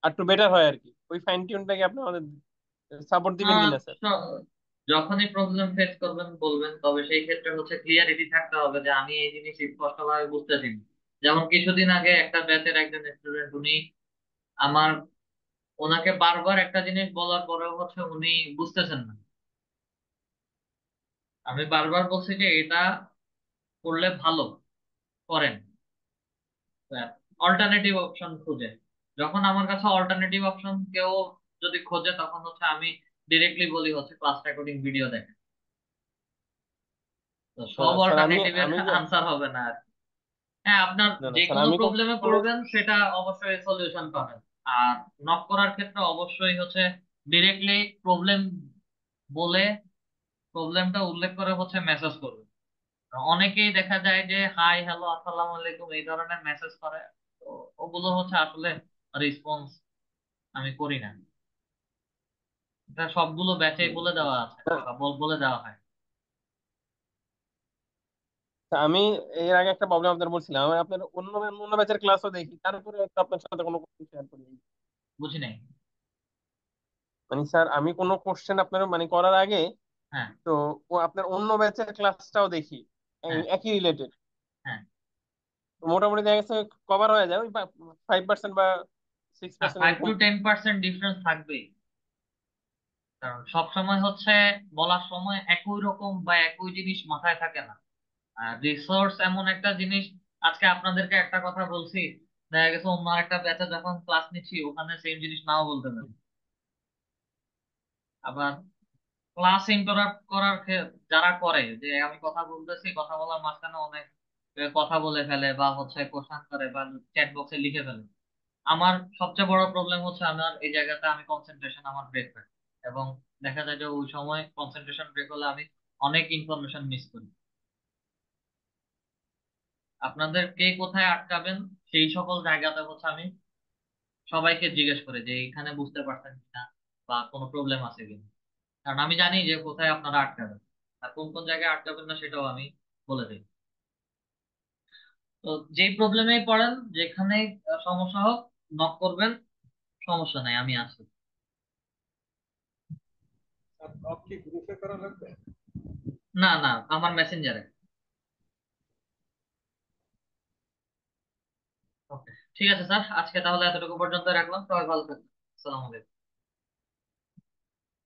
আর একটু বেটার হয় আর কি। ওই ফাইন টিউনটাকে আপনি আমাদের সাপোর্ট দিবেন আহ, কিনা স্যার? যখনই প্রবলেম ফেস করবেন বলবেন, তবে সেই ক্ষেত্রে হচ্ছে ক্লিয়ারিটি থাকতে হবে যে আমি এই জিনিস স্পষ্টভাবে বুঝতেছি না। যেমন কিছুদিন আগে একটা ব্যাচের একজন স্টুডেন্ট, উনি আমার, ওনাকে বারবার একটা জিনিস বলার পরেও হচ্ছে উনি বুঝতেছেন না। আমি বারবার বলছি যে এটা করলে ভালো, করেন, অল্টারনেটিভ অপশন খুঁজে। যখন আমার কাছে অল্টারনেটিভ অপশন কেউ যদি খোঁজে তখন হচ্ছে আমি ডিরেক্টলি বলি হচ্ছে ক্লাস রেকর্ডিং ভিডিও দেখেন। তো সব স্যার আমি অল্টারনেটিভের আমি আনসার হবে না আর কি। হ্যাঁ, আপনার না না যে স্যার, কোনো আমি প্রবলেমে কোনো পড়বেন সেটা অবশ্যই সলিউশন পাবেন। আর নক করার ক্ষেত্রে অবশ্যই হচ্ছে ডিরেক্টলি প্রবলেম বলে, প্রবলেমটা উল্লেখ করে হচ্ছে মেসেজ করবেন। অনেকেই দেখা যায় যে হাই হ্যালো আসসালামু আলাইকুম এই ধরনের মেসেজ করে, তো ওগুলো হচ্ছে আসলে রেসপন্স আমি করি না। এটা সবগুলো ব্যাচে বলে দেওয়া আছে বা বলে দেওয়া হয়। আমি এর আগে একটা প্রবলেম আপনার বলছিলাম, আমি আপনার অন্য অন্য ব্যাচের ক্লাসও দেখি, তারপরে তো আপনার সাথে কোনো কোশ্চেন শেয়ার করি নাই। বুঝি নাই। মানে স্যার আমি কোনো কোশ্চেন আপনার মানে করার আগে হ্যাঁ তো ও আপনার অন্য ব্যাচের ক্লাসটাও দেখি, এই হ্যাঁ একই রিলেটেড। হ্যাঁ। মোটামুটি দেখা গেছে কভার হয়ে যায় ওই 5% বা সিক্স না, পার্সেন্ট 5 to 10% ডিফারেন্স থাকবেই। কারণ সব সময় হচ্ছে বলার সময় একই রকম বা একই জিনিস মাথায় থাকে না। আর রিসোর্স এমন একটা জিনিস, আজকে আপনাদেরকে একটা কথা বলছি, দেখা গেছে অন্য একটা ব্যাচে যখন ক্লাস নিচ্ছি ওখানে সেম জিনিস নাও বলতে পারি। আবার ক্লাস ইন্টারাপ্ট করার যারা করে, যে আমি কথা বলতেছি, কথা বলার মাঝখানে অনেক কথা বলে ফেলে বা হচ্ছে কোশ্চেন করে বা চ্যাট বক্সে লিখে ফেলে। আমার সবচেয়ে বড় প্রবলেম হচ্ছে আমার এই জায়গাতে আমি কনসেন্ট্রেশন আমার ব্রেক হয়, এবং দেখা যায় যে ওই সময় কনসেন্ট্রেশন ব্রেক হলে আমি অনেক ইনফরমেশন মিস করি। আপনাদের কে কোথায় আটকাবেন সেই সকল জায়গাতে হচ্ছে আমি সবাইকে জিজ্ঞেস করি যে এখানে বুঝতে পারছেন কিনা বা কোনো প্রবলেম আছে কিনা, কারণ আমি জানি যে কোথায় আপনারা আটকাবেন আর কোন কোন জায়গায় আটকাবেন না সেটাও আমি বলে দিই। তো যেই প্রবলেমেই পড়েন, যেখানে সমস্যা হোক, নক করবেন, সমস্যা নাই, আমি আছি। না না, আমার মেসেঞ্জারে। ওকে, ঠিক আছে স্যার, আজকে তাহলে এতটুকু পর্যন্ত রাখলাম। সবাই ভালো থাকবেন। আসসালামু আলাইকুম।